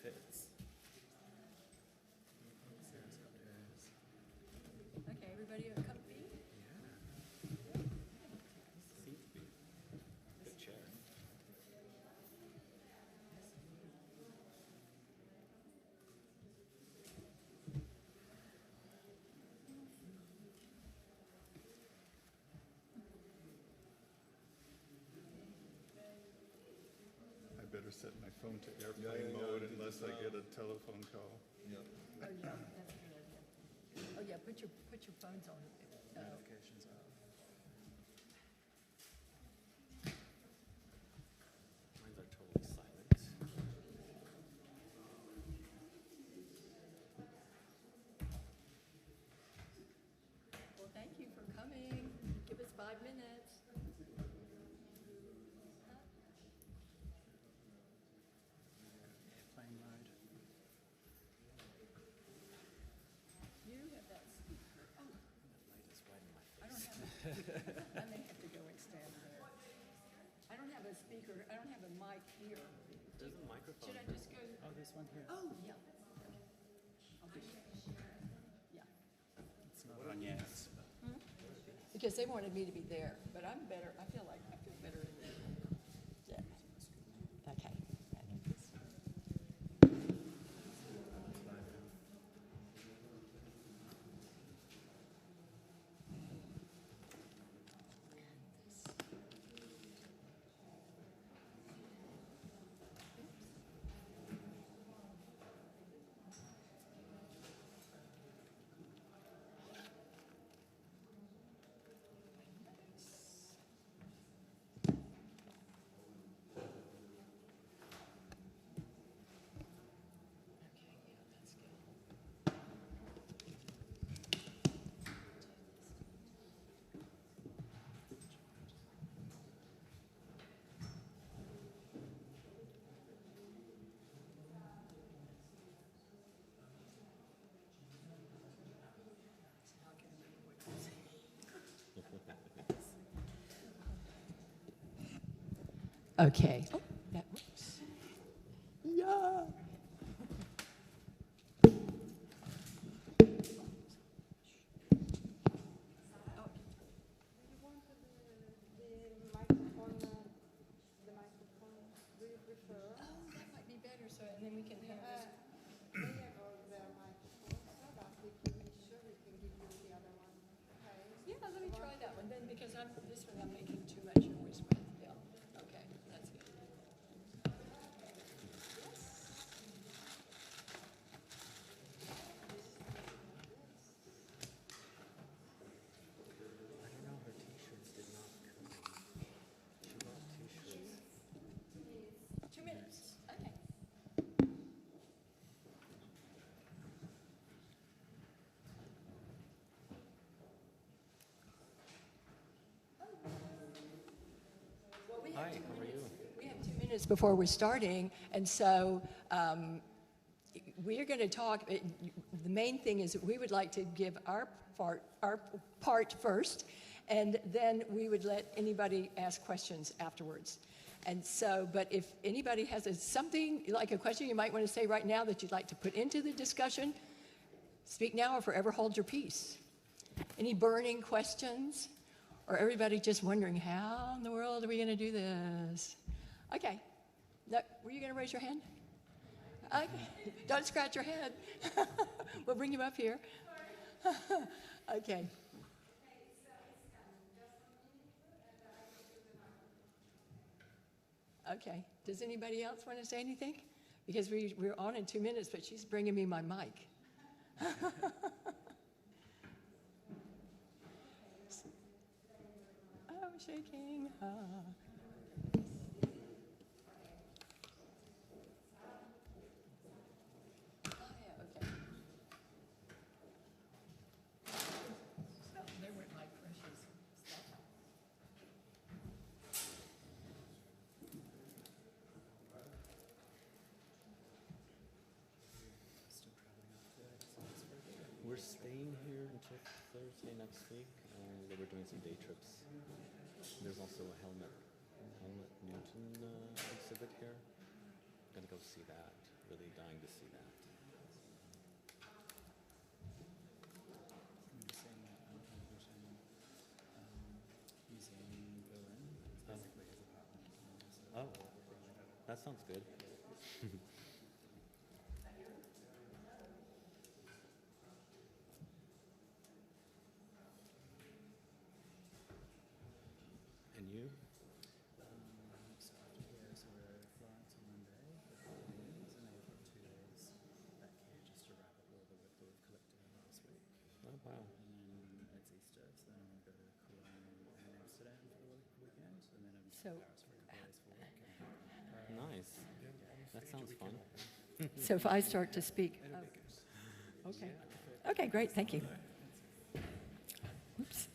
fits. Okay, everybody comfy? Yeah. Seems to be. Good chair. I better set my phone to airplane mode unless I get a telephone call. Oh, yeah, that's a good idea. Oh, yeah, put your phones on. Notifications off. Mines are totally silent. Well, thank you for coming. Give us 5 minutes. Airplane mode. You have that speaker. Oh, That light is right in my I face. don't have I may have to go and stand there. I don't have a speaker. I don't have a mic here. There's a microphone. Should I just go? Oh, there's one here. Oh, yeah. I'll just, yeah. It's not on yet. Because they wanted me to be there, but I'm better. I feel better in there. Yeah. Okay. Okay. Oh, that works. Yeah. That might be better, so and then we can have this. Yeah, let me try that one then, because this one I'm making too much noise with. Yeah. Okay, that's good. I don't know, her t-shirts did not come. She bought t-shirts. 2 minutes. Okay. Well, we have Hi, 2 how are you? We have 2 minutes before we're starting, and so we're going to talk. The main thing is that we would like to give our part first, and then we would let anybody ask questions afterwards. And so, but if anybody has something like a question you might want to say right now that you'd like to put into the discussion, speak now or forever hold your peace. Any burning questions? Or everybody just wondering, how in the world are we going to do this? Okay. No, were you going to raise your hand? Okay. Don't scratch your head. We'll bring you up here. Okay. Okay. Does anybody else want to say anything? Because we're on in 2 minutes, but she's bringing me my mic. Oh, shaking. Oh, yeah, okay. So there went my precious stuff. Still traveling up to Salzburg. We're staying here until Thursday next week, and we're doing some day trips. There's also a Helmut Newton exhibit here. Gonna go see that. really dying to see that. Seeing that television museum Berlin, basically his apartment. Oh, that sounds good. And you? So after here, so we're in Florence on Monday with the Queens, and then we've got 2 days back here just to wrap up all the work that we've collected in the last week. Oh, wow. And then it's Easter, so then I'm going to go to Cologne and Amsterdam for the weekend, and then I'm So, in Paris for a couple of days for work. Nice. That sounds fun. So if I start to speak. Okay. Okay, great. Thank you. Oops.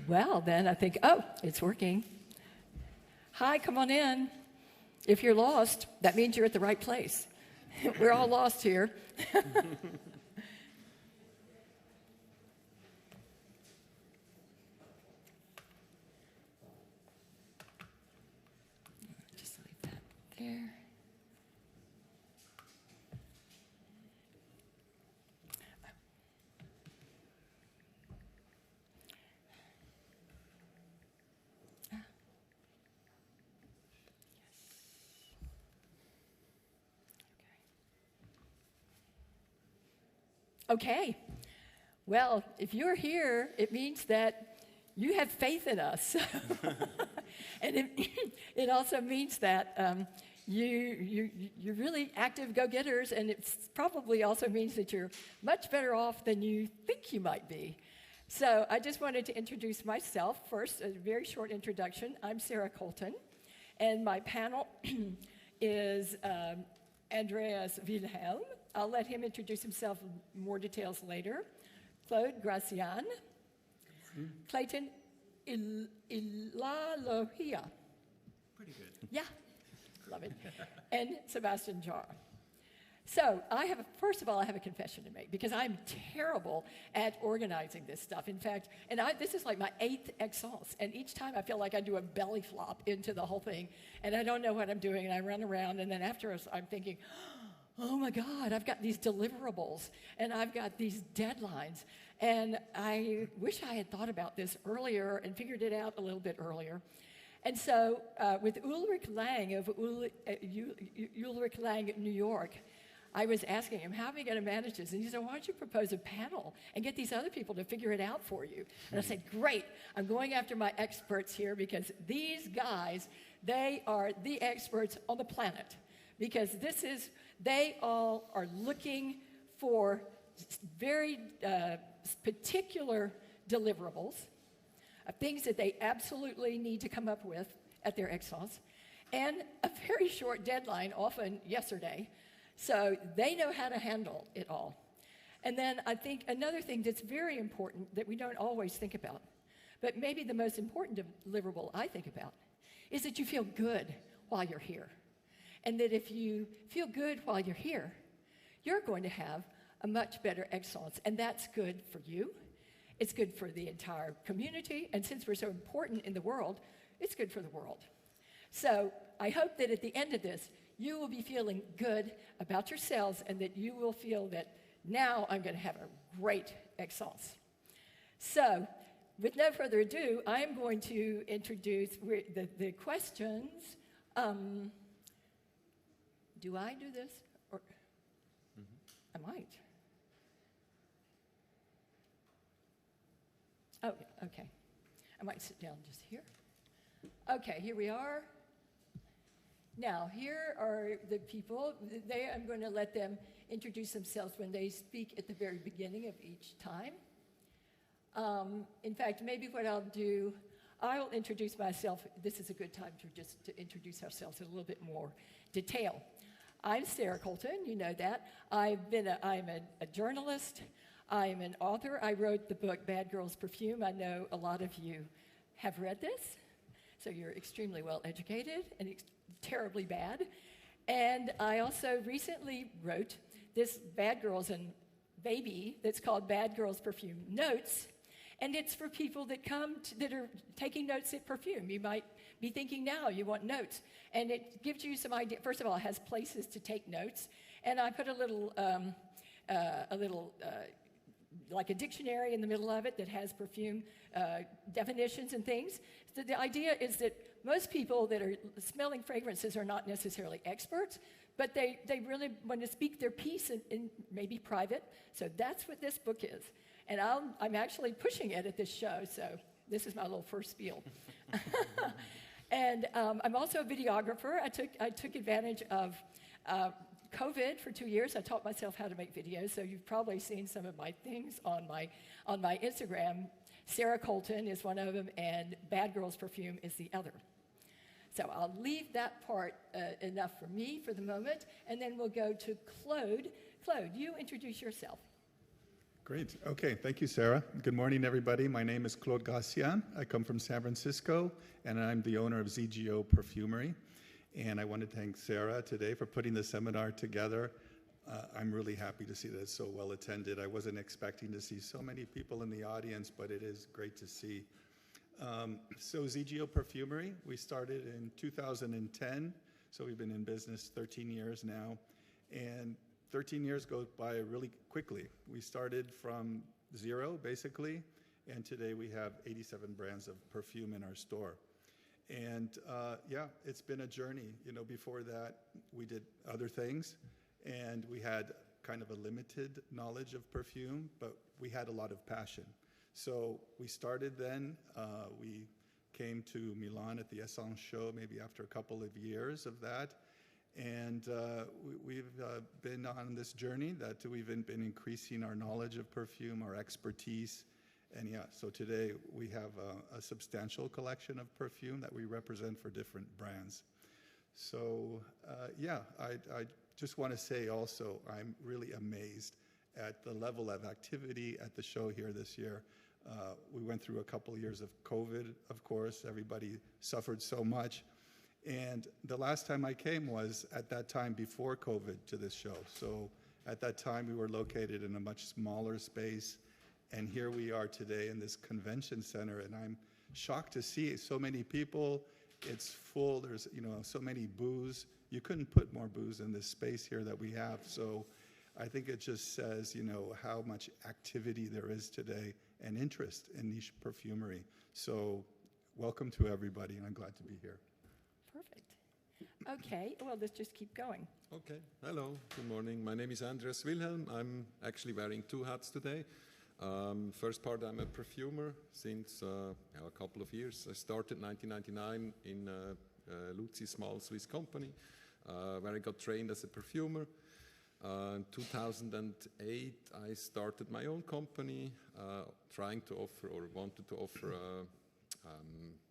Well, then I think, oh, it's working. Hi, come on in. If you're lost, that means you're at the right place. We're all lost here. Just leave that there. Okay. Well, if you're here, it means that you have faith in us. And it also means that you're really active go-getters, and it probably also means that you're much better off than you think you might be. So I just wanted to introduce myself first, a very short introduction. I'm Sarah Colton, and my panel is Andreas Wilhelm. I'll let him introduce himself in more details later. Claude Gasian, Clayton Ilalohia. Pretty good. Yeah, love it. And Sebastian QA. So first of all, I have a confession to make because I'm terrible at organizing this stuff. In fact, this is like my 8th Esxence, and each time I feel like I do a belly flop into the whole thing, and I don't know what I'm doing, and I run around, and then after I'm thinking, oh my God, I've got these deliverables, and I've got these deadlines, and I wish I had thought about this earlier and figured it out a little bit earlier. And so with Ulrich Lang of Ulrich Lang New York, I was asking him, how are we going to manage this? And he said, why don't you propose a panel and get these other people to figure it out for you? And I said, great, I'm going after my experts here because these guys, they are the experts on the planet. Because they all are looking for very particular deliverables, things that they absolutely need to come up with at their Esxence, and a very short deadline, often yesterday, so they know how to handle it all. And then I think another thing that's very important that we don't always think about, but maybe the most important deliverable I think about, is that you feel good while you're here. And that if you feel good while you're here, you're going to have a much better Esxence. And that's good for you. It's good for the entire community. And since we're so important in the world, it's good for the world. So I hope that at the end of this, you will be feeling good about yourselves and that you will feel that now I'm going to have a great Esxence. So with no further ado, I'm going to introduce the questions. Do I do this? Or I might. Oh, okay. I might sit down just here. Okay, here we are. Now, here are the people. I'm going to let them introduce themselves when they speak at the very beginning of each time. In fact, maybe what I'll do, I'll introduce myself. This is a good time to introduce ourselves in a little bit more detail. I'm Sarah Colton, you know that. I'm a journalist. I'm an author. I wrote the book Bad Girls Perfume. I know a lot of you have read this, so you're extremely well educated and terribly bad. And I also recently wrote this Bad Girls and Baby that's called Bad Girls Perfume Notes. And it's for people that that are taking notes at perfume. You might be thinking now you want notes. And it gives you some idea. First of all, it has places to take notes. And I put a little like a dictionary in the middle of it that has perfume definitions and things. So the idea is that most people that are smelling fragrances are not necessarily experts, but they really want to speak their piece in maybe private. So that's what this book is. And I'm actually pushing it at this show, so this is my little first spiel. And I'm also a videographer. I took advantage of COVID for 2 years. I taught myself how to make videos, so you've probably seen some of my things on my Instagram. Sarah Colton is one of them, and Bad Girls Perfume is the other. So I'll leave that part enough for me for the moment, and then we'll go to Claude. Claude, you introduce yourself. Great. Okay. Thank you, Sarah. Good morning, everybody. My name is Claude Gasian. I come from San Francisco, and I'm the owner of ZGO Perfumery. And I want to thank Sarah today for putting the seminar together. I'm really happy to see that it's so well attended. I wasn't expecting to see so many people in the audience, but it is great to see. So ZGO Perfumery, we started in 2010, so we've been in business 13 years now, and 13 years goes by really quickly. We started from zero, basically, and today we have 87 brands of perfume in our store. And yeah, it's been a journey. You know, before that, we did other things, and we had kind of a limited knowledge of perfume, but we had a lot of passion. So we started then, we came to Milan at the Esxence show maybe after a couple of years of that. And we've been on this journey that we've been increasing our knowledge of perfume, our expertise. And yeah, so today we have a substantial collection of perfume that we represent for different brands. So yeah, I just want to say also, I'm really amazed at the level of activity at the show here this year. We went through a couple of years of COVID, of course. Everybody suffered so much. And the last time I came was at that time before COVID to this show. So at that time, we were located in a much smaller space. And here we are today in this convention center. And I'm shocked to see so many people. It's full. There's, you know, so many booths. You couldn't put more booths in this space here that we have. So I think it just says, you know, how much activity there is today and interest in niche perfumery. So welcome to everybody, and I'm glad to be here. Perfect. Okay, well, let's just keep going. Okay, hello, good morning. My name is Andreas Wilhelm. I'm actually wearing two hats today. First part, I'm a perfumer since a couple of years. I started 1999 in Luzi, small Swiss company, where I got trained as a perfumer. In 2008, I started my own company, trying to offer or wanted to offer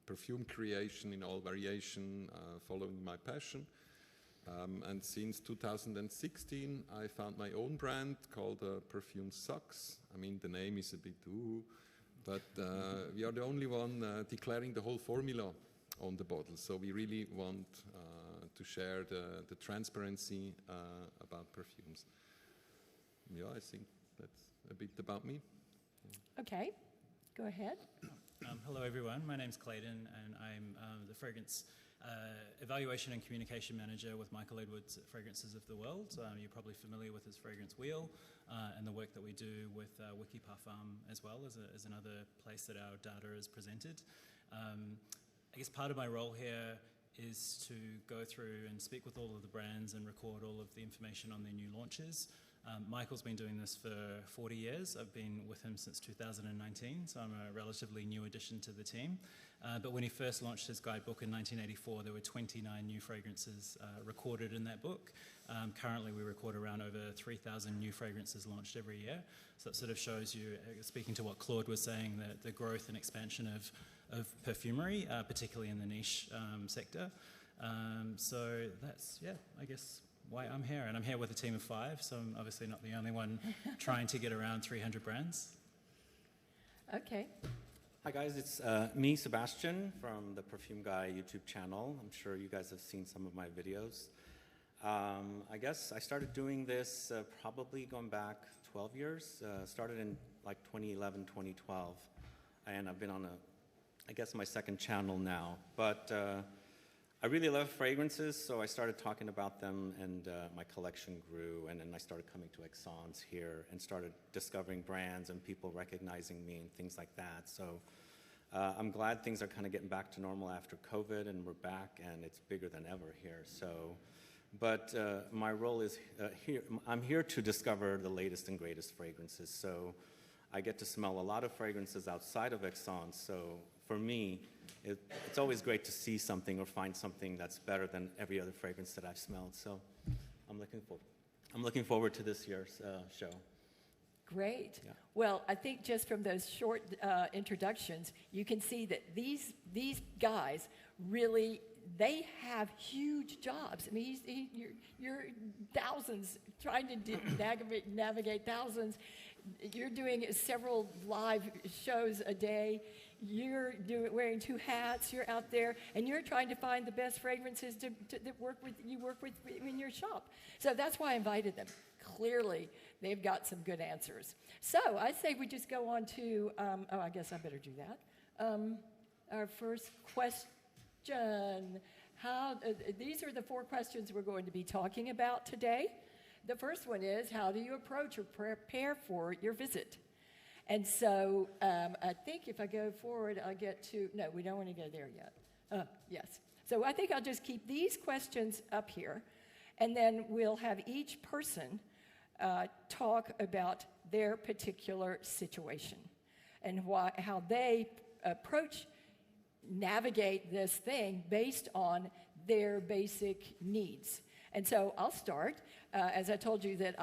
perfume creation in all variation, following my passion. And since 2016, I found my own brand called Perfume Sucks. I mean, the name is a bit ooh, but we are the only one declaring the whole formula on the bottle. So we really want to share the transparency about perfumes. Yeah, I think that's a bit about me. Okay, go ahead. Hello, everyone. My name's Clayton, and I'm the fragrance evaluation and communication manager with Michael Edwards at Fragrances of the World. You're probably familiar with his fragrance wheel and the work that we do with Wiki Parfum as well as another place that our data is presented. I guess part of my role here is to go through and speak with all of the brands and record all of the information on their new launches. Michael's been doing this for 40 years. I've been with him since 2019, so I'm a relatively new addition to the team. But when he first launched his guidebook in 1984, there were 29 new fragrances recorded in that book. Currently, we record around over 3,000 new fragrances launched every year. So that sort of shows you, speaking to what Claude was saying, the growth and expansion of perfumery, particularly in the niche sector. So that's, yeah, I guess why I'm here. And I'm here with a team of 5, so I'm obviously not the only one trying to get around 300 brands. Okay. Hi guys, it's me, Sebastian, from the Perfume Guy YouTube channel. I'm sure you guys have seen some of my videos. I guess I started doing this probably going back 12 years. Started in like 2011, 2012. and I've been on I guess my second channel now. But I really love fragrances, so I started talking about them, and my collection grew, and then I started coming to Esxence here and started discovering brands and people recognizing me and things like that. So I'm glad things are kind of getting back to normal after COVID, and we're back, and it's bigger than ever here. So, but my role is here. I'm here to discover the latest and greatest fragrances. So I get to smell a lot of fragrances outside of Esxence. So for me, it's always great to see something or find something that's better than every other fragrance that I've smelled. So I'm looking forward to this year's show. Great. Yeah. Well, I think just from those short introductions, you can see that these guys really, they have huge jobs. I mean, you're thousands, trying to navigate thousands. You're doing several live shows a day. You're wearing 2 hats. You're out there, and you're trying to find the best fragrances that work with in your shop. So that's why I invited them. Clearly, they've got some good answers. So I say we just go on to, I guess I better do that. Our first question. These are the 4 questions we're going to be talking about today. The first one is, how do you approach or prepare for your visit? And so I think if I go forward, I'll get to, no, we don't want to go there yet. Yes. So I think I'll just keep these questions up here, and then we'll have each person talk about their particular situation and how they navigate this thing based on their basic needs. And so I'll start. As I told you that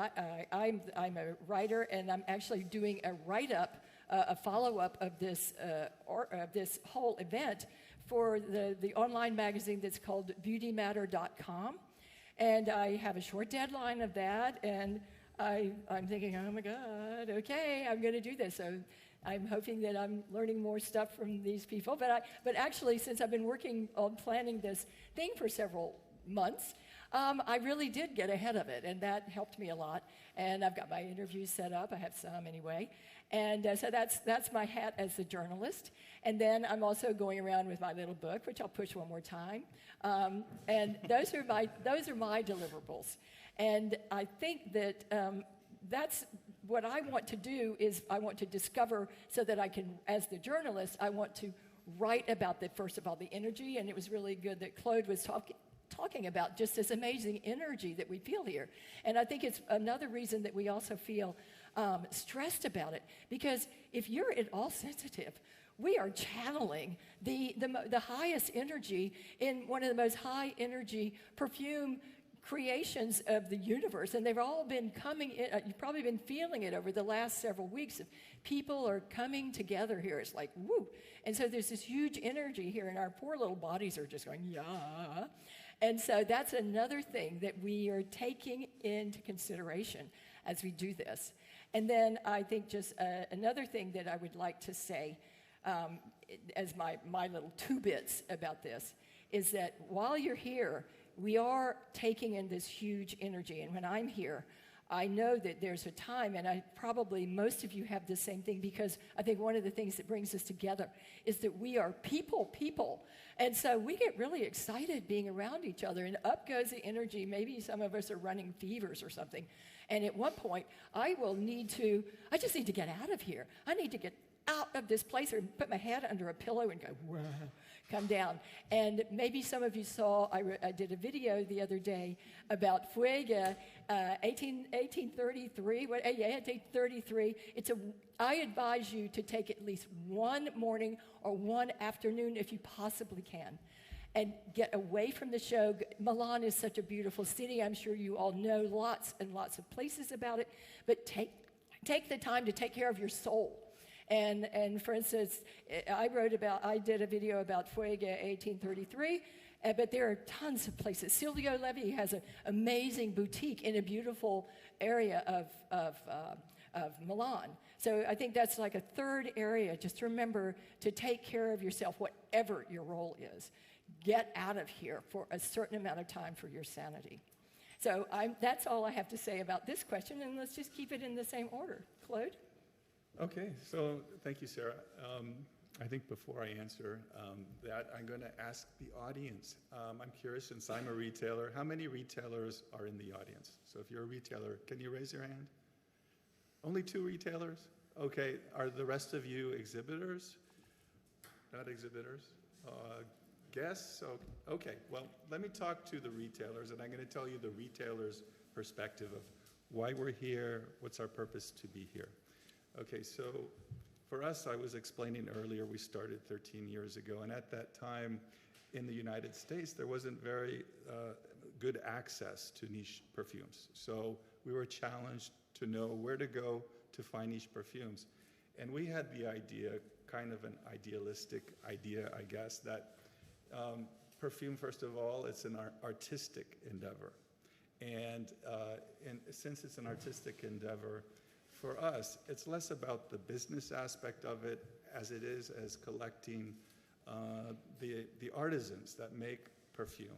I'm a writer, and I'm actually doing a write-up, a follow-up of this whole event for the online magazine that's called beautymatter.com. And I have a short deadline of that, and I'm thinking, oh my God, okay, I'm going to do this. So I'm hoping that I'm learning more stuff from these people. But actually, since I've been working on planning this thing for several months, I really did get ahead of it, and that helped me a lot. And I've got my interviews set up. I have some anyway. And so that's my hat as a journalist. And then I'm also going around with my little book, which I'll push one more time. And those are my deliverables. And I think that that's what I want to do, is I want to discover so that I can, as the journalist, I want to write about first of all, the energy. And it was really good that Claude was talking about just this amazing energy that we feel here. And I think it's another reason that we also feel stressed about it, because if you're at all sensitive, we are channeling the highest energy in one of the most high energy perfume creations of the universe, and they've all been coming in. You've probably been feeling it over the last several weeks. People are coming together here. It's like, woo. And so there's this huge energy here, and our poor little bodies are just going, yeah. And so that's another thing that we are taking into consideration as we do this. And then I think just another thing that I would like to say as my little 2 bits about this is that while you're here, we are taking in this huge energy. And when I'm here, I know that there's a time, and probably most of you have the same thing, because I think one of the things that brings us together is that we are people. And so we get really excited being around each other, and up goes the energy. Maybe some of us are running fevers or something. And at one point, I just need to get out of here. I need to get out of this place, or put my head under a pillow and go, whoa, come down. And maybe some of you saw, I did a video the other day about Fuega, 1833. 1833. I advise you to take at least one morning or one afternoon, if you possibly can, and get away from the show. Milan is such a beautiful city. I'm sure you all know lots and lots of places about it, but take the time to take care of your soul. And for instance, I did a video about Fuega 1833, but there are tons of places. Silvio Levi has an amazing boutique in a beautiful area of Milan. So I think that's like a third area. Just remember to take care of yourself, whatever your role is. Get out of here for a certain amount of time for your sanity. So that's all I have to say about this question, and let's just keep it in the same order. Claude? Okay, so thank you, Sarah. I think before I answer that, I'm going to ask the audience. I'm curious, since I'm a retailer, how many retailers are in the audience? So if you're a retailer, can you raise your hand? Only 2 retailers? Okay, are the rest of you exhibitors? Not exhibitors? Guests? So, okay, well, let me talk to the retailers, and I'm going to tell you the retailer's perspective of why we're here, what's our purpose to be here. Okay, so for us, I was explaining earlier, we started 13 years ago, and at that time in the United States, there wasn't very good access to niche perfumes. So we were challenged to know where to go to find niche perfumes. And we had the idea, kind of an idealistic idea, I guess, that perfume, first of all, it's an artistic endeavor. And since it's an artistic endeavor, for us, it's less about the business aspect of it as it is as collecting the artisans that make perfume.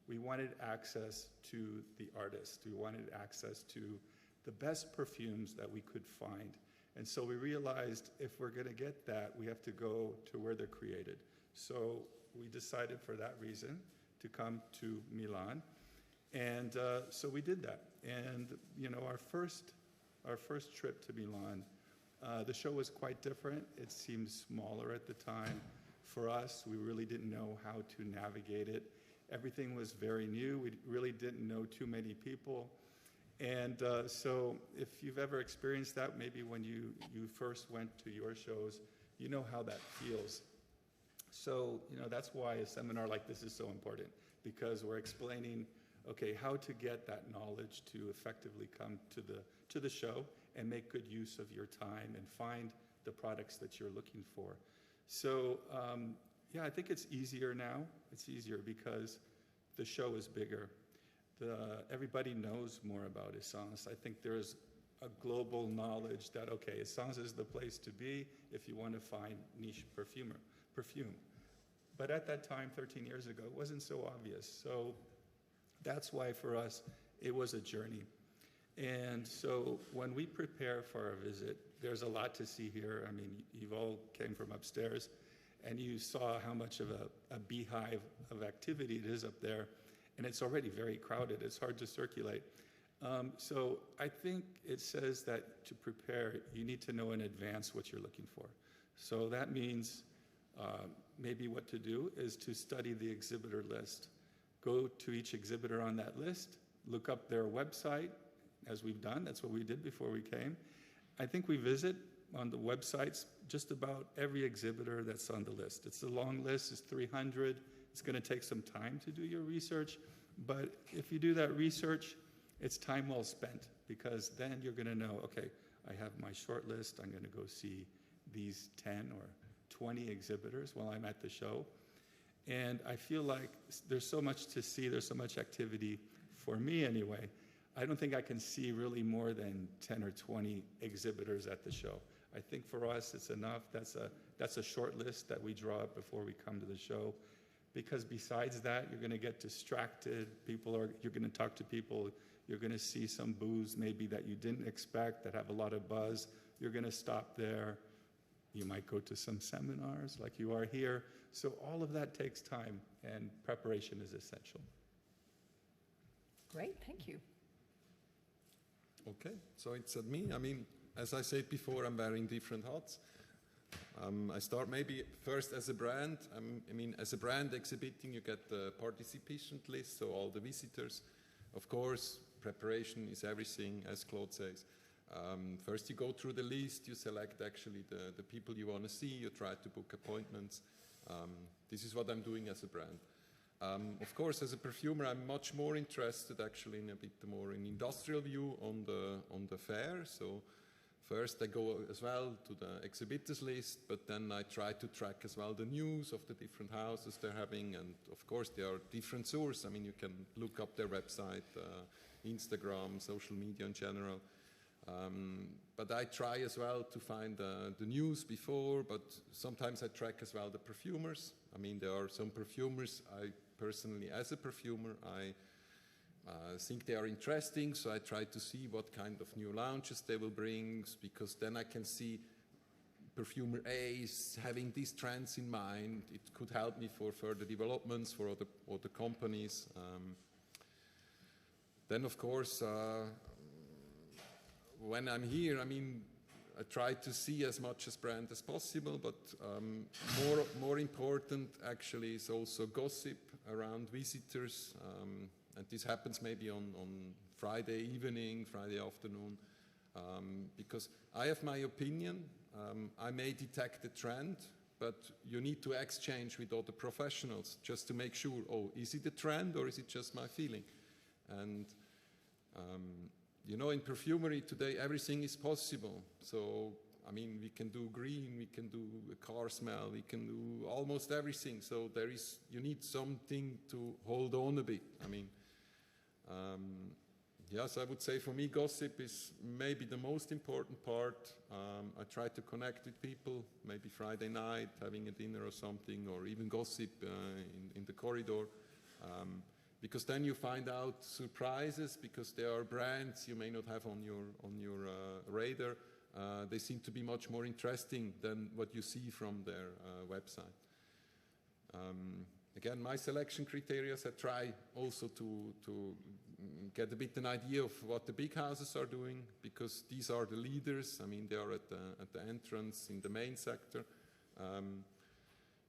We wanted access to the artists. We wanted access to the best perfumes that we could find. And so we realized if we're going to get that, we have to go to where they're created. So we decided for that reason to come to Milan. And so we did that. And, you know, our first trip to Milan, the show was quite different. It seemed smaller at the time. For us, we really didn't know how to navigate it. Everything was very new. We really didn't know too many people. And so if you've ever experienced that, maybe when you first went to your shows, you know how that feels. So, you know, that's why a seminar like this is so important, because we're explaining, okay, how to get that knowledge to effectively come to the show and make good use of your time and find the products that you're looking for. So, yeah, I think it's easier now. It's easier because the show is bigger. Everybody knows more about Esxence. I think there's a global knowledge that, okay, Esxence is the place to be if you want to find niche perfume. But at that time, 13 years ago, it wasn't so obvious. So that's why for us, it was a journey. And so when we prepare for our visit, there's a lot to see here. I mean, you've all came from upstairs, and you saw how much of a beehive of activity it is up there. And it's already very crowded. It's hard to circulate. So I think it says that to prepare, you need to know in advance what you're looking for. So that means maybe what to do is to study the exhibitor list. Go to each exhibitor on that list, look up their website, as we've done. That's what we did before we came. I think we visit on the websites just about every exhibitor that's on the list. It's a long list, it's 300. It's going to take some time to do your research, but if you do that research, it's time well spent, because then you're going to know, okay, I have my short list, I'm going to go see these 10 or 20 exhibitors while I'm at the show. And I feel like there's so much to see, there's so much activity, for me anyway. I don't think I can see really more than 10 or 20 exhibitors at the show. I think for us it's enough. That's a short list that we draw up before we come to the show. Because besides that, you're going to get distracted. You're going to talk to people. You're going to see some booths maybe that you didn't expect that have a lot of buzz. You're going to stop there. You might go to some seminars like you are here. So all of that takes time, and preparation is essential. Great, thank you. Okay, so it's at me. I mean, as I said before, I'm wearing different hats. I start maybe first as a brand. I mean, as a brand exhibiting, you get the participant list, so all the visitors. Of course, preparation is everything, as Claude says. First you go through the list, you select actually the people you want to see, you try to book appointments. This is what I'm doing as a brand. Of course, as a perfumer, I'm much more interested actually in a bit more an industrial view on the fair. So first I go as well to the exhibitors list, but then I try to track as well the news of the different houses they're having, and of course there are different sources. I mean, you can look up their website, Instagram, social media in general. But I try as well to find the news before, but sometimes I track as well the perfumers. I mean, there are some perfumers I personally, as a perfumer, I think they are interesting, so I try to see what kind of new launches they will bring, because then I can see perfumer A is having these trends in mind. It could help me for further developments for other companies. Then, of course, when I'm here, I mean, I try to see as much as brand as possible, but more important actually is also gossip around visitors, and this happens maybe on Friday evening, Friday afternoon, because I have my opinion. I may detect a trend, but you need to exchange with other professionals just to make sure, oh, is it a trend or is it just my feeling? And you know, in perfumery today, everything is possible. So, I mean, we can do green, we can do a car smell, we can do almost everything. So you need something to hold on a bit. I mean, yes, I would say for me, gossip is maybe the most important part. I try to connect with people, maybe Friday night, having a dinner or something, or even gossip in the corridor. Because then you find out surprises, because there are brands you may not have on your radar. They seem to be much more interesting than what you see from their website. Again, my selection criteria, I try also to get a bit an idea of what the big houses are doing, because these are the leaders. I mean, they are at the entrance in the main sector.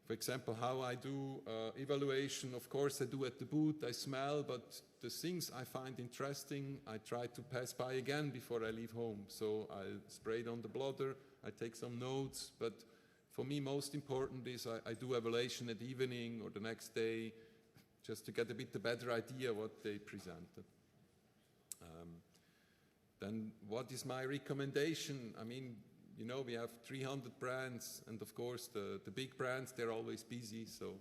For example, how I do evaluation, of course I do at the booth, I smell, but the things I find interesting, I try to pass by again before I leave home. So I spray it on the blotter, I take some notes, but for me most important is I do evaluation at evening or the next day, just to get a bit a better idea what they presented. Then what is my recommendation? I mean, you know, we have 300 brands, and of course the big brands, they're always busy. So,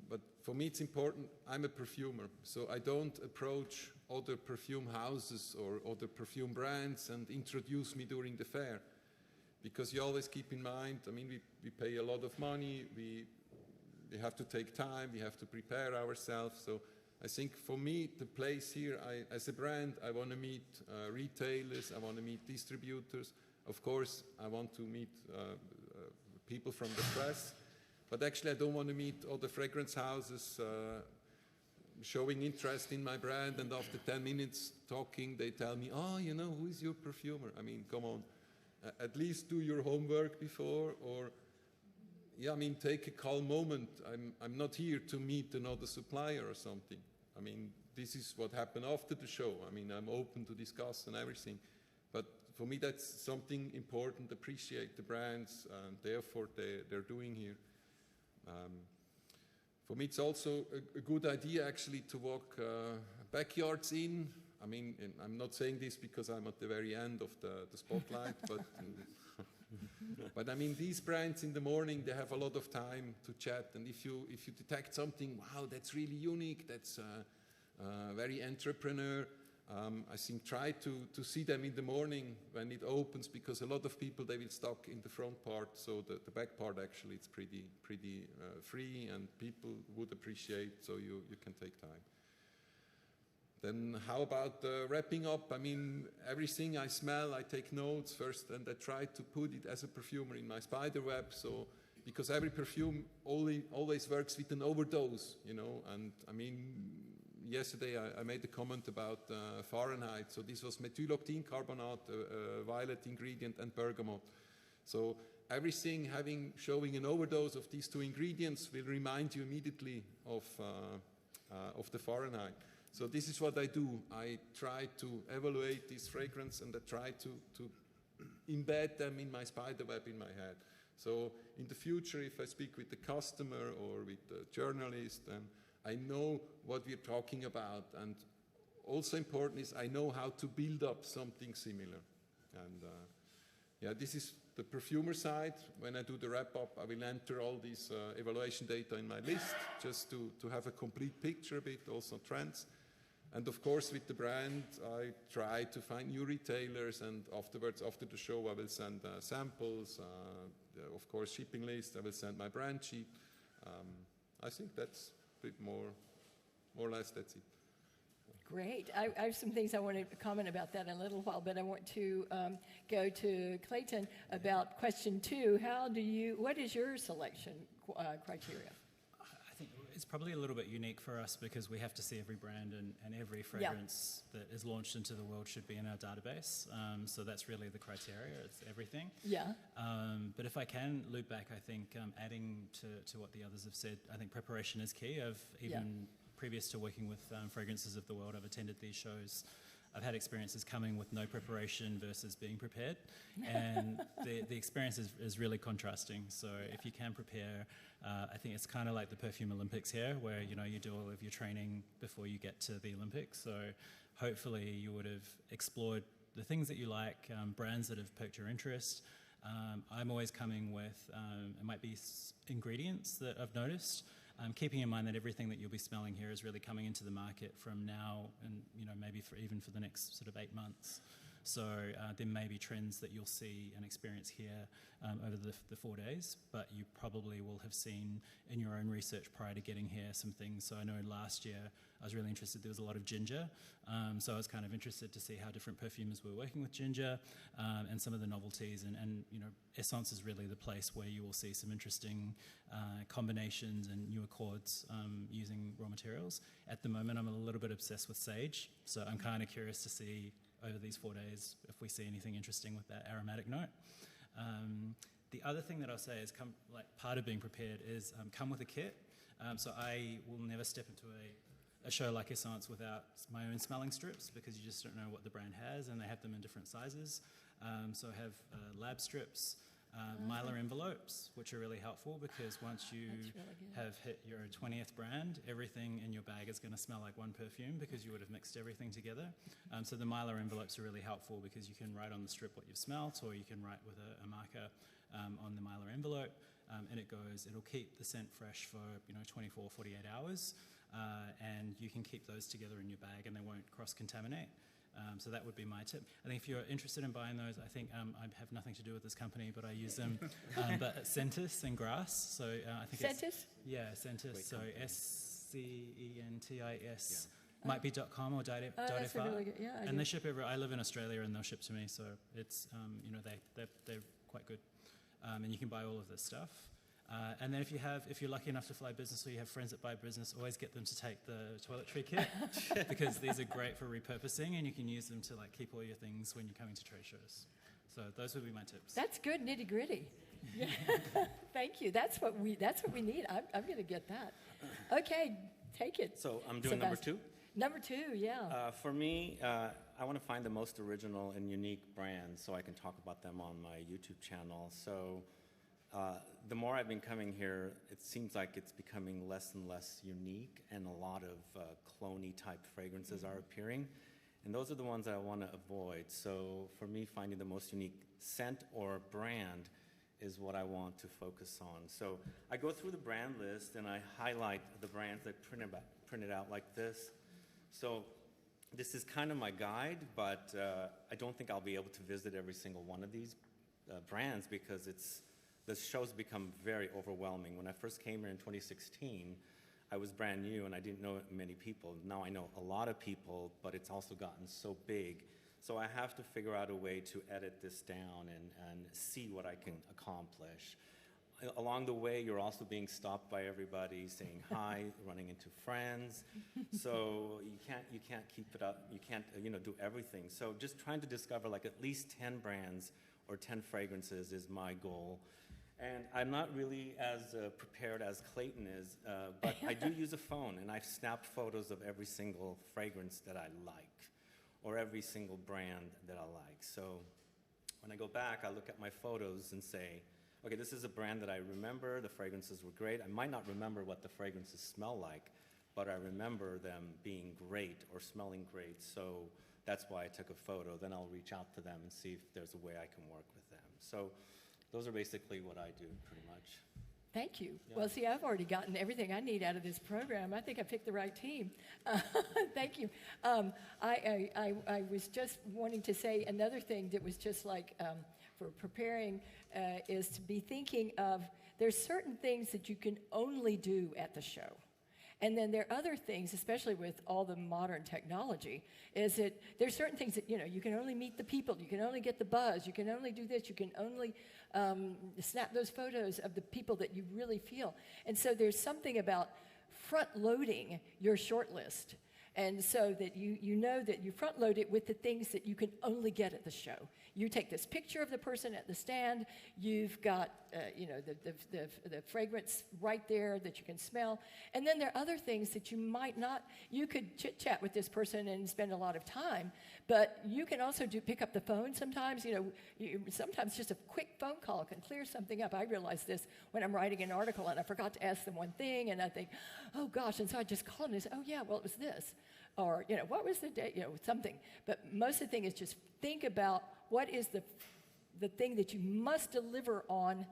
but for me it's important, I'm a perfumer, so I don't approach other perfume houses or other perfume brands and introduce me during the fair. Because you always keep in mind, I mean, we pay a lot of money, we have to take time, we have to prepare ourselves. So I think for me, the place here, as a brand, I want to meet retailers, I want to meet distributors. Of course, I want to meet people from the press, but actually I don't want to meet other fragrance houses showing interest in my brand, and after 10 minutes talking, they tell me, oh, you know, who is your perfumer? I mean, come on, at least do your homework before, or, yeah, I mean, take a calm moment. I'm not here to meet another supplier or something. I mean, this is what happened after the show. I mean, I'm open to discuss and everything, but for me, that's something important. Appreciate the brands and the effort they're doing here. For me, it's also a good idea actually to walk backyards in. I mean, I'm not saying this because I'm at the very end of the spotlight, but but I mean, these brands in the morning, they have a lot of time to chat, and if you detect something, wow, that's really unique, that's very entrepreneur. I think try to see them in the morning when it opens, because a lot of people, they will stock in the front part, so the back part actually it's pretty free, and people would appreciate, so you can take time. Then how about wrapping up? I mean, everything I smell, I take notes first, and I try to put it as a perfumer in my spider web, so because every perfume always works with an overdose, you know, and I mean, yesterday I made a comment about Fahrenheit. So this was methyl-octene carbonate, violet ingredient, and bergamot. So everything showing an overdose of these two ingredients will remind you immediately of the Fahrenheit. So this is what I do. I try to evaluate this fragrance, and I try to embed them in my spider web in my head. So in the future, if I speak with the customer or with the journalist, then I know what we're talking about, and also important is I know how to build up something similar. And yeah, this is the perfumer side. When I do the wrap-up, I will enter all these evaluation data in my list, just to have a complete picture a bit, also trends. And of course, with the brand, I try to find new retailers, and afterwards, after the show, I will send samples, of course, shipping list, I will send my brand sheet. I think that's a bit more or less, that's it. Great. I have some things I want to comment about that in a little while, but I want to go to Clayton about question 2. What is your selection criteria? I think it's probably a little bit unique for us because we have to see every brand and every fragrance that is launched into the world should be in our database. So that's really the criteria. It's everything. Yeah. But if I can loop back, I think adding to what the others have said, I think preparation is key. Previous to working with Fragrances of the World, I've attended these shows. I've had experiences coming with no preparation versus being prepared, and the experience is really contrasting. So if you can prepare, I think it's kind of like the Perfume Olympics here, where you do all of your training before you get to the Olympics. So hopefully you would have explored the things that you like, brands that have piqued your interest. I'm always coming with, it might be ingredients that I've noticed. Keeping in mind that everything that you'll be smelling here is really coming into the market from now and maybe even for the next sort of 8 months. So there may be trends that you'll see and experience here over the 4 days, but you probably will have seen in your own research prior to getting here some things. So I know last year I was really interested, there was a lot of ginger, so I was kind of interested to see how different perfumers were working with ginger and some of the novelties, and Esxence is really the place where you will see some interesting combinations and new accords using raw materials. At the moment I'm a little bit obsessed with sage, so I'm kind of curious to see over these 4 days if we see anything interesting with that aromatic note. The other thing that I'll say is part of being prepared is come with a kit. So I will never step into a show like Esxence without my own smelling strips, because you just don't know what the brand has, and they have them in different sizes. So I have lab strips, Mylar envelopes, which are really helpful because once you have hit your 20th brand, everything in your bag is going to smell like one perfume because you would have mixed everything together. So the Mylar envelopes are really helpful because you can write on the strip what you've smelt, or you can write with a marker on the Mylar envelope, and it'll keep the scent fresh for 24, 48 hours, and you can keep those together in your bag and they won't cross-contaminate. So that would be my tip. I think if you're interested in buying those, I think I have nothing to do with this company, but I use them. But Esxence and Grass. So I think Esxence? Esxence. So SCENTIS. Might be .com or .fr. Really good. Yeah, and they ship everywhere. I live in Australia and they'll ship to me, so it's they're quite good. And you can buy all of this stuff. And then if you're lucky enough to fly business or you have friends that buy business, always get them to take the toiletry kit because these are great for repurposing, and you can use them to keep all your things when you're coming to trade shows. So those would be my tips. That's good nitty gritty. Yeah. Thank you. That's what we need. I'm going to get that. Okay, take it. So I'm doing number 2. Number 2, yeah. For me, I want to find the most original and unique brands so I can talk about them on my YouTube channel. So the more I've been coming here, it seems like it's becoming less and less unique, and a lot of clone-y type fragrances are appearing. And those are the ones that I want to avoid. So for me, finding the most unique scent or brand is what I want to focus on. So I go through the brand list and I highlight the brands that printed out like this. So this is kind of my guide, but I don't think I'll be able to visit every single one of these brands because the show's become very overwhelming. When I first came here in 2016, I was brand new and I didn't know many people. Now I know a lot of people, but it's also gotten so big. So I have to figure out a way to edit this down and see what I can accomplish. Along the way, you're also being stopped by everybody saying hi, running into friends. So you can't keep it up. You can't do everything. So just trying to discover at least 10 brands or 10 fragrances is my goal. And I'm not really as prepared as Clayton is, but I do use a phone, and I've snapped photos of every single fragrance that I like, or every single brand that I like. So when I go back, I look at my photos and say, okay, this is a brand that I remember, the fragrances were great. I might not remember what the fragrances smell like, but I remember them being great or smelling great, so that's why I took a photo. Then I'll reach out to them and see if there's a way I can work with them. So those are basically what I do, pretty much. Thank you. Yeah. Well, see, I've already gotten everything I need out of this program. I think I picked the right team. Thank you. I was just wanting to say another thing that was just for preparing is to be thinking of, there's certain things that you can only do at the show. And then there are other things, especially with all the modern technology, is that there's certain things that, you can only meet the people, you can only get the buzz, you can only do this, you can only snap those photos of the people that you really feel. And so there's something about front-loading your short list. And so that you know that you front load it with the things that you can only get at the show. You take this picture of the person at the stand, you've got the fragrance right there that you can smell, and then there are other things that you might not, you could chit-chat with this person and spend a lot of time, but you can also pick up the phone sometimes. Sometimes just a quick phone call can clear something up. I realize this when I'm writing an article and I forgot to ask them one thing, and I think, oh gosh, and so I just call them and say, oh yeah, well it was this. Or, what was the day, something. But most of the thing is just think about what is the thing that you must deliver on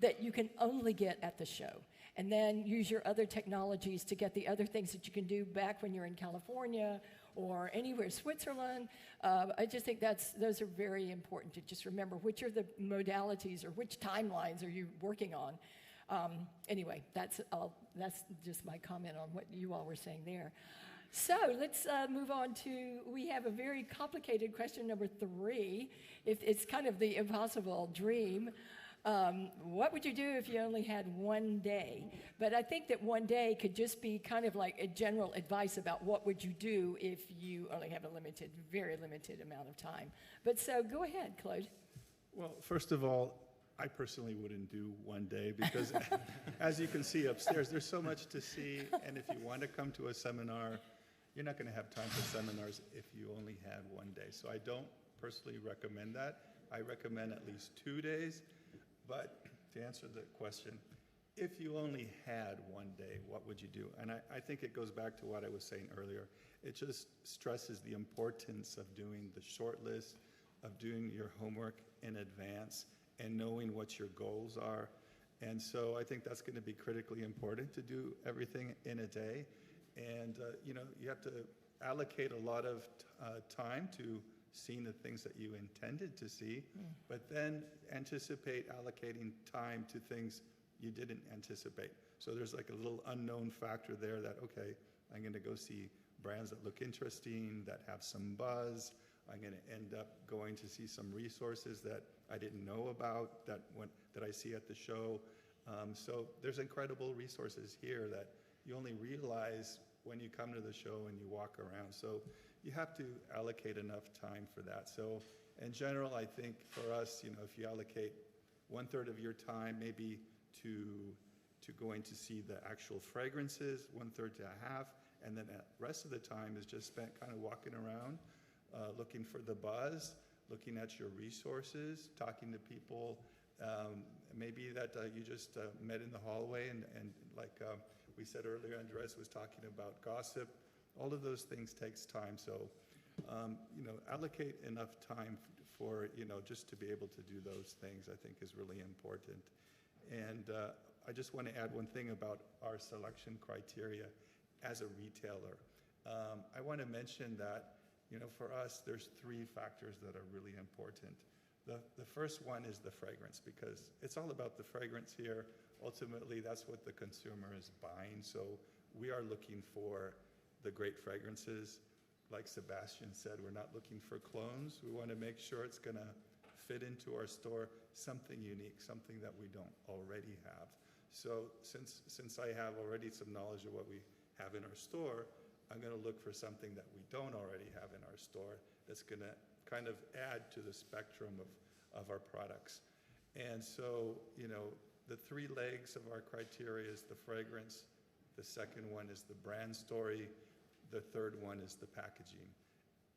that you can only get at the show. And then use your other technologies to get the other things that you can do back when you're in California or anywhere, Switzerland. I just think those are very important to just remember which are the modalities or which timelines are you working on. Anyway, that's just my comment on what you all were saying there. So let's move on to, we have a very complicated question number 3. It's kind of the impossible dream. What would you do if you only had one day? But I think that one day could just be kind of like a general advice about what would you do if you only have a very limited amount of time. But so go ahead, Claude. Well, first of all, I personally wouldn't do one day because as you can see upstairs, there's so much to see. And if you want to come to a seminar, you're not going to have time for seminars if you only had one day. So I don't personally recommend that. I recommend at least 2 days. But to answer the question, if you only had one day, what would you do? And I think it goes back to what I was saying earlier. It just stresses the importance of doing the short list, of doing your homework in advance, and knowing what your goals are. And so I think that's going to be critically important to do everything in a day. And, you have to allocate a lot of time to seeing the things that you intended to see, but then anticipate allocating time to things you didn't anticipate. So there's like a little unknown factor there that, okay, I'm going to go see brands that look interesting, that have some buzz. I'm going to end up going to see some resources that I didn't know about that I see at the show. So there's incredible resources here that you only realize when you come to the show and you walk around. So you have to allocate enough time for that. So in general, I think for us, if you allocate 1/3 of your time maybe to going to see the actual fragrances, 1/3 to a half, and then the rest of the time is just spent kind of walking around, looking for the buzz, looking at your resources, talking to people, maybe that you just met in the hallway, and like we said earlier, Andres was talking about gossip. All of those things takes time. So, allocate enough time for, just to be able to do those things, I think is really important. And I just want to add one thing about our selection criteria as a retailer. I want to mention that, for us, there's 3 factors that are really important. The first one is the fragrance, because it's all about the fragrance here. Ultimately, that's what the consumer is buying. So we are looking for the great fragrances. Like Sebastian said, we're not looking for clones. We want to make sure it's going to fit into our store, something unique, something that we don't already have. So since I have already some knowledge of what we have in our store, I'm going to look for something that we don't already have in our store that's going to kind of add to the spectrum of our products. And so, the 3 legs of our criteria is the fragrance, the second one is the brand story, the third one is the packaging.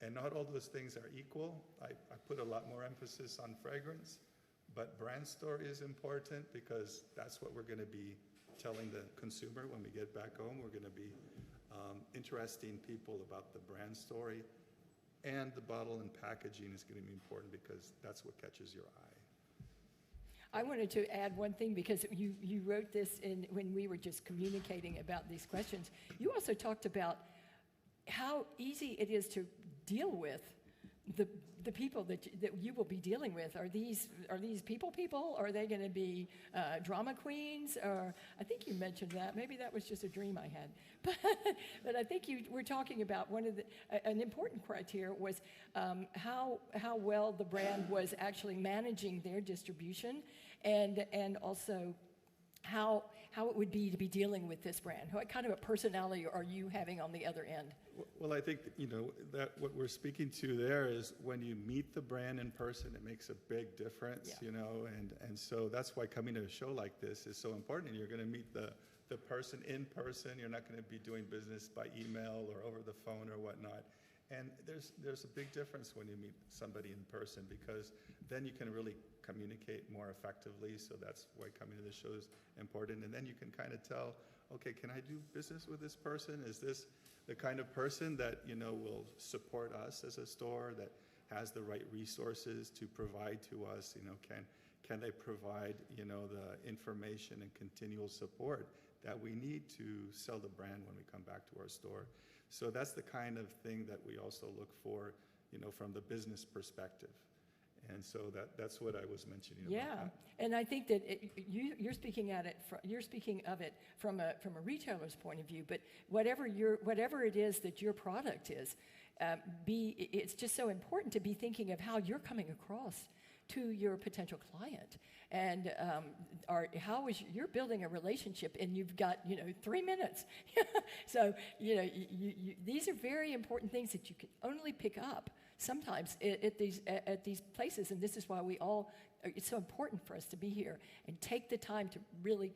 And not all those things are equal. I put a lot more emphasis on fragrance, but brand story is important because that's what we're going to be telling the consumer when we get back home. We're going to be interesting people about the brand story. And the bottle and packaging is going to be important because that's what catches your eye. I wanted to add one thing because you wrote this when we were just communicating about these questions. You also talked about how easy it is to deal with the people that you will be dealing with. Are these people? Are they going to be drama queens? Or I think you mentioned that. Maybe that was just a dream I had. But I think you were talking about one of an important criteria was how well the brand was actually managing their distribution, and also how it would be to be dealing with this brand. What kind of a personality are you having on the other end? Well, I think, that what we're speaking to there is when you meet the brand in person, it makes a big difference, and so that's why coming to a show like this is so important. You're going to meet the person in person. You're not going to be doing business by email or over the phone or whatnot. And there's a big difference when you meet somebody in person, because then you can really communicate more effectively. So that's why coming to the show is important. And then you can kind of tell, okay, can I do business with this person? Is this the kind of person that will support us as a store, that has the right resources to provide to us? Can they provide the information and continual support that we need to sell the brand when we come back to our store? So that's the kind of thing that we also look for, from the business perspective. And so that's what I was mentioning. Yeah, about that. And I think that you're speaking of it from a retailer's point of view. But whatever it is that your product is, it's just so important to be thinking of how you're coming across to your potential client, and you're building a relationship, and you've got 3 minutes. So these are very important things that you can only pick up sometimes at these places, and this is why it's so important for us to be here and take the time to really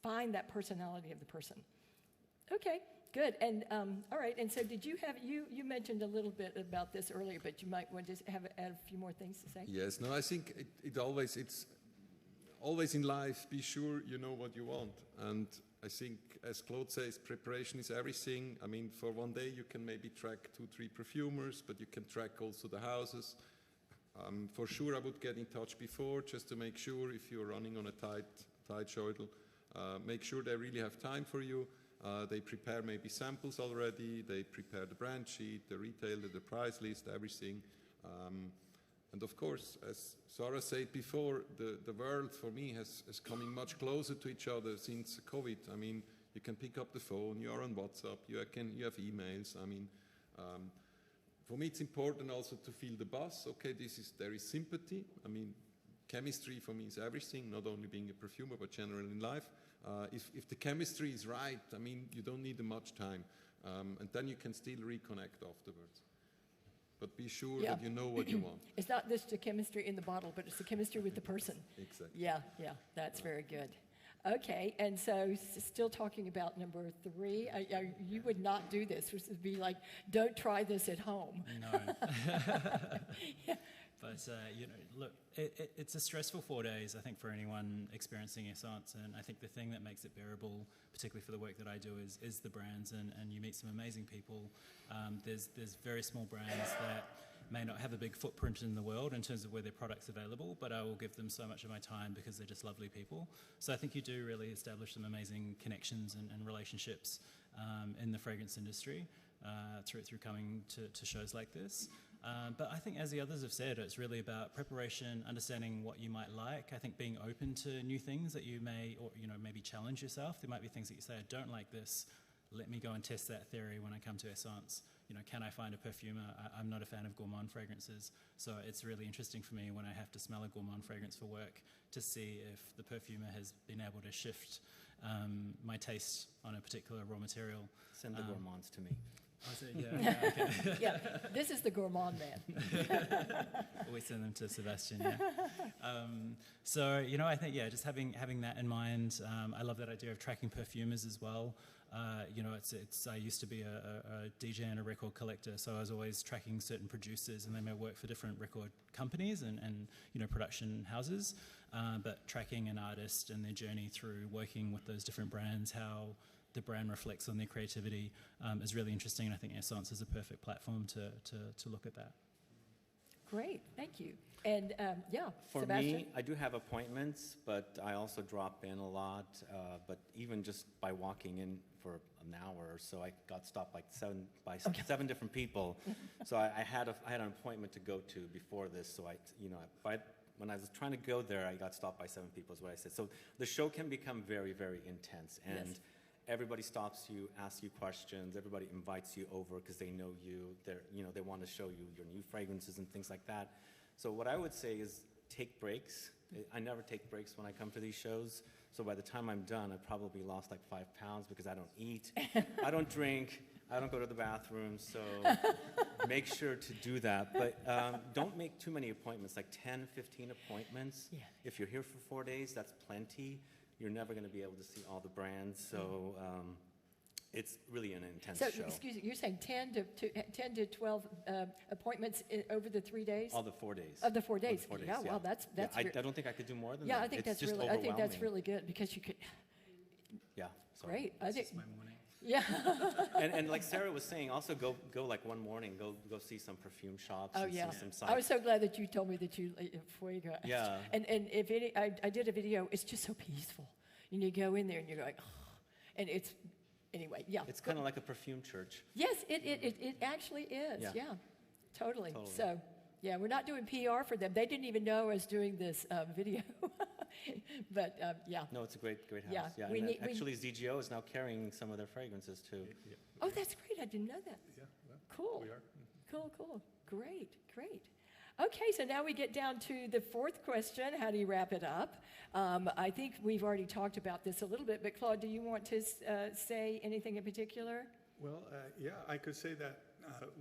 find that personality of the person. Okay. Good. And all right. And so did you have, you mentioned a little bit about this earlier, but you might want to add a few more things to say? Yes, no, I think it's always in life, be sure you know what you want. And I think, as Claude says, preparation is everything. I mean, for one day you can maybe track 2-3 perfumers, but you can track also the houses. For sure, I would get in touch before, just to make sure if you're running on a tight schedule, make sure they really have time for you. They prepare maybe samples already, they prepare the brand sheet, the retailer, the price list, everything. And of course, as Sarah said before, the world for me has coming much closer to each other since COVID. I mean, you can pick up the phone, you are on WhatsApp, you have emails. I mean, for me it's important also to feel the buzz. Okay, there is sympathy. I mean, chemistry for me is everything, not only being a perfumer, but generally in life. If the chemistry is right, I mean, you don't need much time. And then you can still reconnect afterwards. But be sure that you know what you want. It's not just the chemistry in the bottle, but it's the chemistry with the person. Exactly. Yeah, that's very good. Okay, and so still talking about number 3, you would not do this. This would be like, don't try this at home. No. Yeah. But, look, it's a stressful 4 days, I think, for anyone experiencing Esxence. And I think the thing that makes it bearable, particularly for the work that I do, is the brands. And you meet some amazing people. There's very small brands that may not have a big footprint in the world in terms of where their product's available, but I will give them so much of my time because they're just lovely people. So I think you do really establish some amazing connections and relationships in the fragrance industry through coming to shows like this. But I think, as the others have said, it's really about preparation, understanding what you might like. I think being open to new things that you may, or maybe challenge yourself. There might be things that you say, I don't like this. Let me go and test that theory when I come to Esxence. Can I find a perfumer? I'm not a fan of gourmand fragrances, so it's really interesting for me when I have to smell a gourmand fragrance for work to see if the perfumer has been able to shift my taste on a particular raw material. Send the gourmands to me. Okay. Yeah, this is the gourmand man. We send them to Sebastian, yeah. So, I think, just having that in mind. I love that idea of tracking perfumers as well. I used to be a DJ and a record collector, so I was always tracking certain producers, and they may work for different record companies and production houses, but tracking an artist and their journey through working with those different brands, how the brand reflects on their creativity, is really interesting, and I think Esxence is a perfect platform to look at that. Great, thank you. And yeah, For Sebastian? me, I do have appointments, but I also drop in a lot. But even just by walking in for an hour or so, I got stopped by seven different people. So I had an appointment to go to before this. So when I was trying to go there, I got stopped by 7 people. Is what I said. So the show can become very, very intense, and Yes. everybody stops you, asks you questions. Everybody invites you over because they know you. They want to show you your new fragrances and things like that. So what I would say is take breaks. I never take breaks when I come to these shows. So by the time I'm done, I probably lost like 5 pounds because I don't eat, I don't drink, I don't go to the bathroom. So make sure to do that. But don't make too many appointments, like 10, 15 appointments. Yeah. If you're here for 4 days, that's plenty. You're never going to be able to see all the brands. So it's really an intense So, show. excuse me, you're saying 10 to 12 appointments over the 3 days? All the 4 days. Of the 4 days. All the 4 days, Yeah, well, that's I don't think I could do more than yeah, that. I think It's that's just really, I think that's overwhelming. really good because you could, Yeah. Sorry. great. I think, It's my morning. yeah. And like Sarah was saying, also go like one morning, go see some perfume shops. Oh, and yeah. See some sites. I was so glad that you told me that you, before you go. Yeah. And if I did a video, it's just so peaceful. And you go in there and you're like, oh, and it's, anyway, yeah. It's kind of like a perfume church. Yes, it actually is. Yeah. Yeah, totally. Totally. So, yeah, we're not doing PR for them. They didn't even know I was doing this video. But yeah. No, it's a great house. Yeah, Yeah. we And need- we- actually, ZGO is now carrying some of their fragrances too. Oh, that's great. I didn't know that. Yeah, well, Cool. we are. Cool. Great. Okay, so now we get down to the fourth question. How do you wrap it up? I think we've already talked about this a little bit, but Claude, do you want to say anything in particular? Well, yeah, I could say that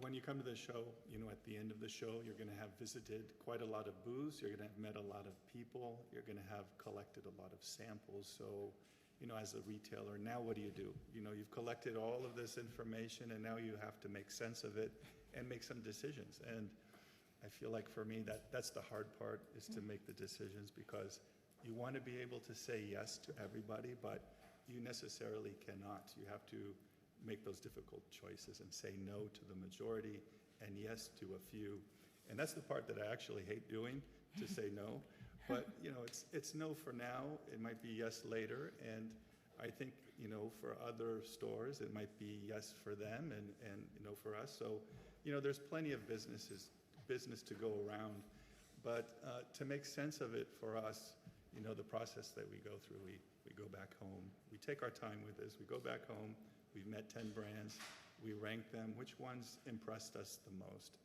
when you come to the show, at the end of the show, you're going to have visited quite a lot of booths. You're going to have met a lot of people. You're going to have collected a lot of samples. So, as a retailer, now what do? You've collected all of this information, and now you have to make sense of it and make some decisions. And I feel like for me, that's the hard part, is to make the decisions, because you want to be able to say yes to everybody, but you necessarily cannot. You have to make those difficult choices and say no to the majority and yes to a few. And that's the part that I actually hate doing, to say no. But, it's no for now. It might be yes later. And I think, for other stores, it might be yes for them and for us. So, there's plenty of business to go around. But to make sense of it for us, the process that we go through, we go back home. We take our time with this. We go back home. We've met 10 brands. We rank them. Which ones impressed us the most?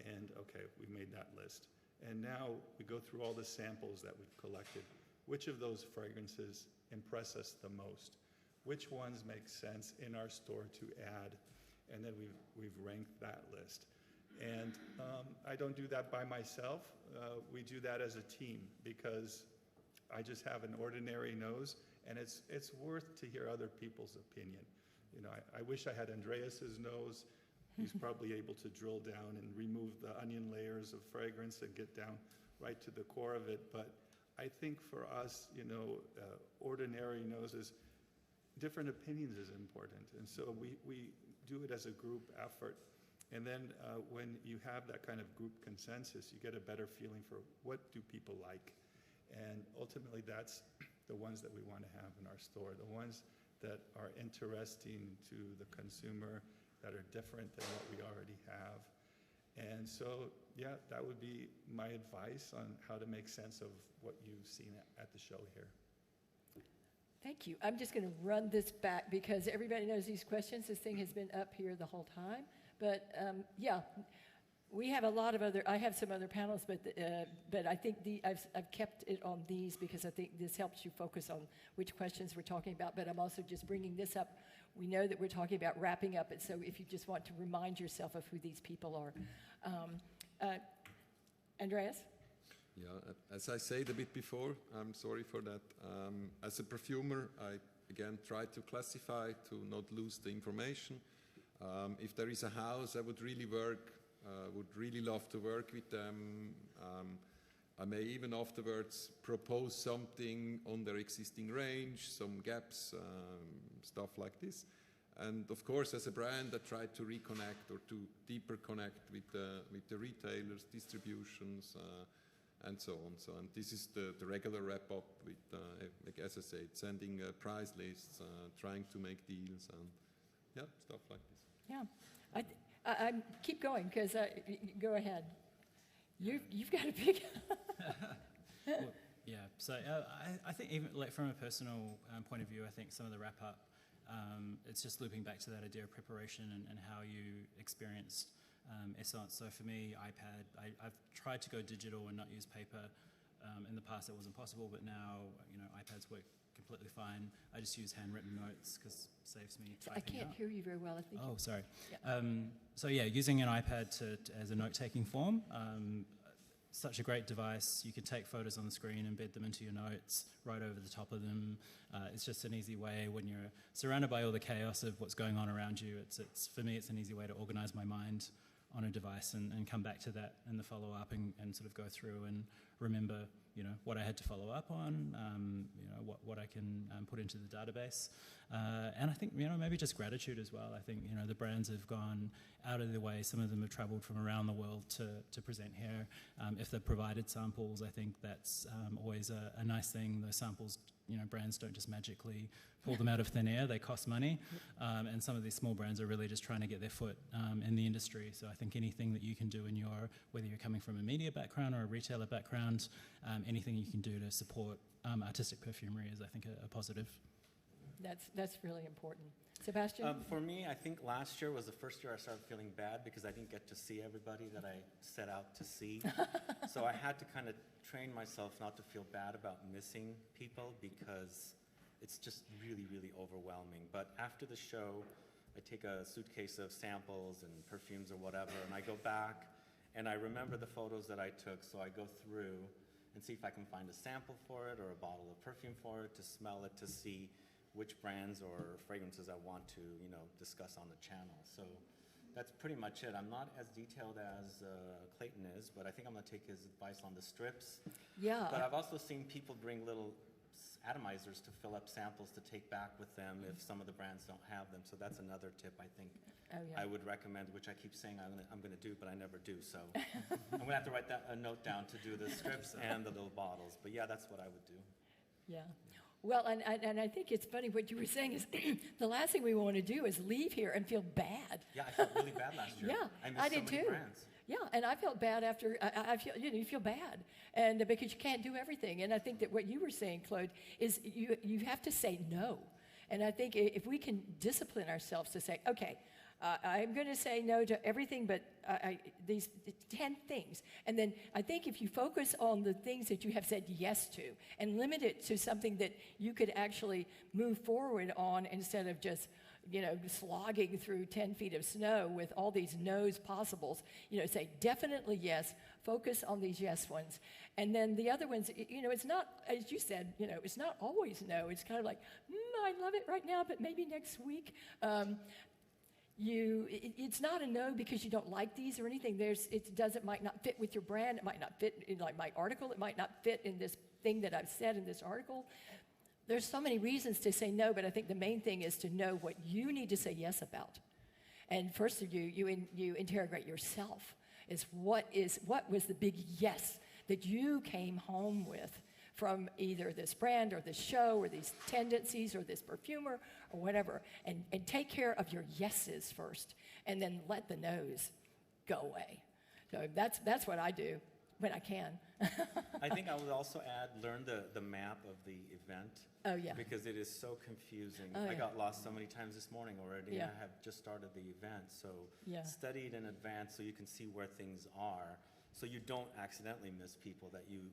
And okay, we made that list. And now we go through all the samples that we've collected. Which of those fragrances impress us the most? Which ones make sense in our store to add? And then we've ranked that list. And I don't do that by myself. We do that as a team, because I just have an ordinary nose, and it's worth to hear other people's opinion. I wish I had Andreas's nose. He's probably able to drill down and remove the onion layers of fragrance and get down right to the core of it. But I think for us, ordinary noses, different opinions is important. And so we do it as a group effort. And then when you have that kind of group consensus, you get a better feeling for what do people like. And ultimately, that's the ones that we want to have in our store, the ones that are interesting to the consumer, that are different than what we already have. And so, yeah, that would be my advice on how to make sense of what you've seen at the show here. Thank you. I'm just going to run this back because everybody knows these questions. This thing has been up here the whole time. But yeah, we have a lot of other, I have some other panels, but I think I've kept it on these because I think this helps you focus on which questions we're talking about. But I'm also just bringing this up. We know that we're talking about wrapping up it, so if you just want to remind yourself of who these people are. Andreas? Yeah, as I said a bit before, I'm sorry for that. As a perfumer, I again try to classify to not lose the information. If there is a house I would really love to work with them. I may even afterwards propose something on their existing range, some gaps, stuff like this. And of course, as a brand, I try to reconnect or to deeper connect with the retailers, distributions, and so on. So, and this is the regular wrap-up with, like as I said, sending price lists, trying to make deals, and yeah, stuff like this. Yeah. I keep going, because go ahead. You've got a big... Well, yeah, so I think even like from a personal point of view, I think some of the wrap-up, it's just looping back to that idea of preparation and how you experienced Esxence. So for me, iPad, I've tried to go digital and not use paper. In the past, it wasn't possible, but now, iPads work completely fine. I just use handwritten notes because it saves me typing I can't out. hear you very well, I think. Oh, sorry. Yeah. So yeah, using an iPad as a note-taking form, such a great device. You can take photos on the screen, embed them into your notes, right over the top of them. It's just an easy way when you're surrounded by all the chaos of what's going on around you. It's for me, it's an easy way to organize my mind on a device and come back to that in the follow-up and sort of go through and remember, what I had to follow up on, what I can put into the database. And I think, maybe just gratitude as well. I think, the brands have gone out of their way. Some of them have traveled from around the world to present here. If they've provided samples, I think that's always a nice thing. Those samples, brands don't just magically pull them out of thin air. They cost money. And some of these small brands are really just trying to get their foot in the industry. So I think anything that you can do whether you're coming from a media background or a retailer background, anything you can do to support artistic perfumery is, I think, a positive. That's really important. Sebastian? For me, I think last year was the first year I started feeling bad because I didn't get to see everybody that I set out to see. So I had to kind of train myself not to feel bad about missing people because it's just really, really overwhelming. But after the show, I take a suitcase of samples and perfumes or whatever, and I go back and I remember the photos that I took, so I go through and see if I can find a sample for it or a bottle of perfume for it, to smell it, to see which brands or fragrances I want to, discuss on the channel. So that's pretty much it. I'm not as detailed as Clayton is, but I think I'm going to take his advice on the strips. Yeah. But I've also seen people bring little atomizers to fill up samples to take back with them if some of the brands don't have them. So that's another tip I think I would recommend, which I keep saying I'm going to do, but I never do. So I'm going to have to write a note down to do the strips and the little bottles. But yeah, that's what I would do. Yeah. Well, and I think it's funny what you were saying is the last thing we want to do is leave here and feel bad. Yeah, I felt really bad last year. Yeah, I did so many too. brands. Yeah, and I felt bad after. I feel you feel bad, and because you can't do everything. And I think that what you were saying, Claude, is you have to say no. And I think if we can discipline ourselves to say, okay, I'm going to say no to everything but these 10 things. And then I think if you focus on the things that you have said yes to and limit it to something that you could actually move forward on instead of just, slogging through 10 feet of snow with all these no's possibles, say definitely yes, focus on these yes ones. And then the other ones, it's not, as you said, it's not always no. It's kind of like, I love it right now, but maybe next week. It's not a no because you don't like these or anything. Might not fit with your brand. It might not fit in like my article. It might not fit in this thing that I've said in this article. There's so many reasons to say no, but I think the main thing is to know what you need to say yes about. And first of you interrogate yourself. What was the big yes that you came home with from either this brand or this show or these tendencies or this perfumer or whatever, and take care of your yeses first, and then let the no's go away. So that's what I do when I can. I think I would also add, learn the map of the event. Oh, yeah. Because it is so confusing. Oh, I yeah. got lost so many times this morning already, Yeah. and I have just started the event. So Yeah. study it in advance so you can see where things are, so you don't accidentally miss people that you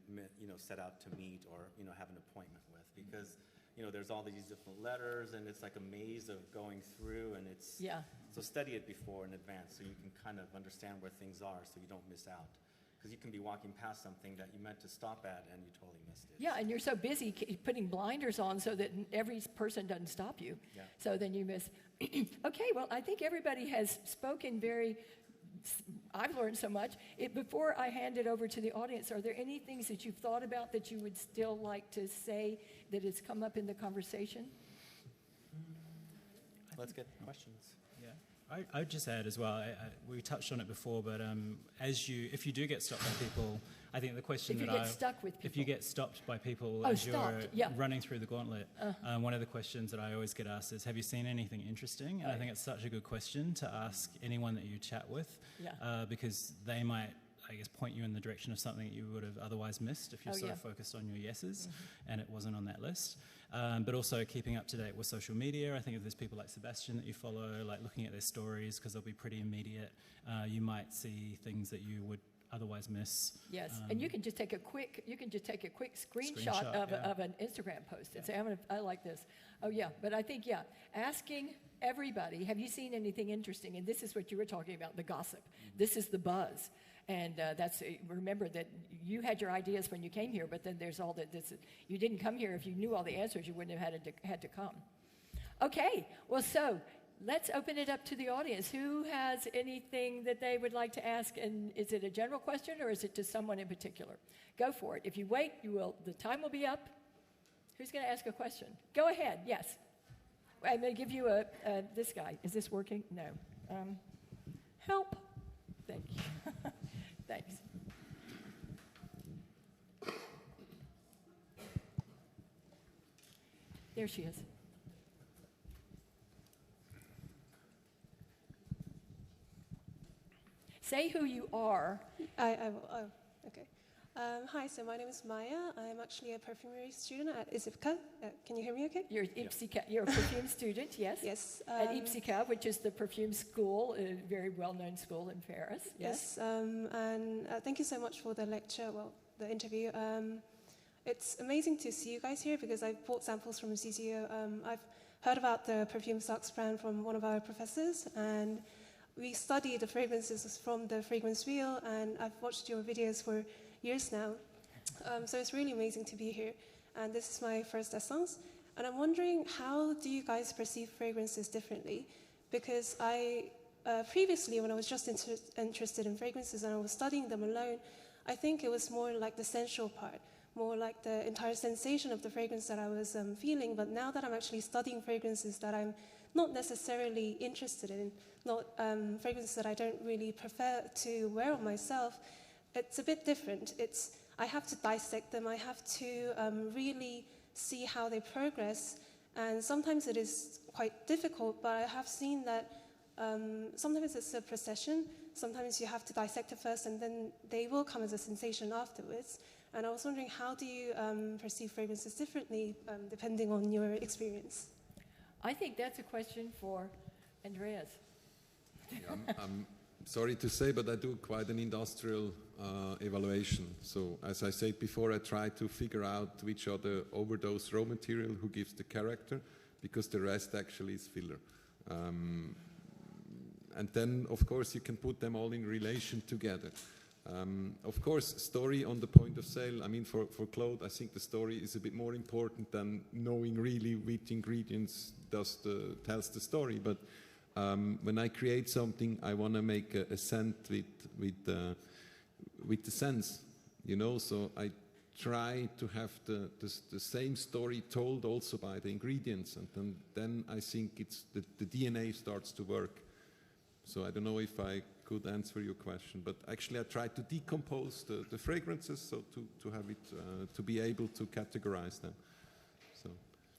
set out to meet or have an appointment with. Because there's all these different letters, and it's like a maze of going through, and it's Yeah. So study it before in advance so you can kind of understand where things are, so you don't miss out. Because you can be walking past something that you meant to stop at and you totally missed it. Yeah, and you're so busy putting blinders on so that every person doesn't stop you. Yeah. So then you miss. Okay, well, I think everybody has spoken I've learned so much. Before I hand it over to the audience, are there any things that you've thought about that you would still like to say that has come up in the conversation? let's get questions. Yeah, I would just add as well. We touched on it before, but if you do get stopped by people, I think the question If you get stuck with people. if you get stopped by people Oh, as stopped, you're yeah. running through the gauntlet, one of the questions that I always get asked is, "Have you seen anything interesting?" And I think it's such a good question to ask anyone that you chat with, Yeah. because they might, I guess, point you in the direction of something that you would have otherwise missed if you're so yeah. focused on your yeses and it wasn't on that list. But also keeping up to date with social media. I think if there's people like Sebastian that you follow, like looking at their stories, because they'll be pretty immediate, you might see things that you would otherwise miss. Yes, and you can just take a quick screenshot of an Instagram post and say, I like this. Oh yeah, but I think asking everybody, have you seen anything interesting? And this is what you were talking about, the gossip. This is the buzz, and remember that you had your ideas when you came here, but then there's all that. You didn't come here if you knew all the answers. You wouldn't have had to come. Okay, well, so let's open it up to the audience. Who has anything that they would like to ask? And is it a general question or is it to someone in particular? Go for it. If you wait, the time will be up. Who's going to ask a question? Go ahead. Yes. I'm going to give you this guy. Is this working? No. Help. Thank you. Thanks. There she is. Say who you are. I will. Oh, okay. Hi, so my name is Maya. I'm actually a perfumery student at Esxence. Can you hear me okay? You're You're a perfume student, yes? Yes. At Esxence, which is the perfume school, a very well-known school in Paris. Yes. And thank you so much for the lecture, the interview. It's amazing to see you guys here because I've bought samples from CCO. I've heard about the perfume Socks brand from one of our professors, and we study the fragrances from the fragrance wheel, and I've watched your videos for years now. So it's really amazing to be here. And this is my first Esxence. And I'm wondering, how do you guys perceive fragrances differently? Because previously, when I was just interested in fragrances and I was studying them alone, I think it was more like the sensual part, more like the entire sensation of the fragrance that I was feeling. But now that I'm actually studying fragrances that I'm not necessarily interested in, not fragrances that I don't really prefer to wear on myself, it's a bit different. I have to dissect them. I have to really see how they progress. And sometimes it is quite difficult, but I have seen that sometimes it's a procession. Sometimes you have to dissect it first, and then they will come as a sensation afterwards. And I was wondering, how do you perceive fragrances differently depending on your experience? I think that's a question for Andreas. Yeah, I'm sorry to say, but I do quite an industrial evaluation. So as I said before, I try to figure out which are the overdose raw material who gives the character, because the rest actually is filler. And then, of course, you can put them all in relation together. Of course, story on the point of sale, I mean, for Claude, I think the story is a bit more important than knowing really which ingredients tells the story. But when I create something, I want to make a scent with the sense, you know. So I try to have the same story told also by the ingredients, and then I think the DNA starts to work. So I don't know if I could answer your question, but actually I try to decompose the fragrances so to have it to be able to categorize them. So.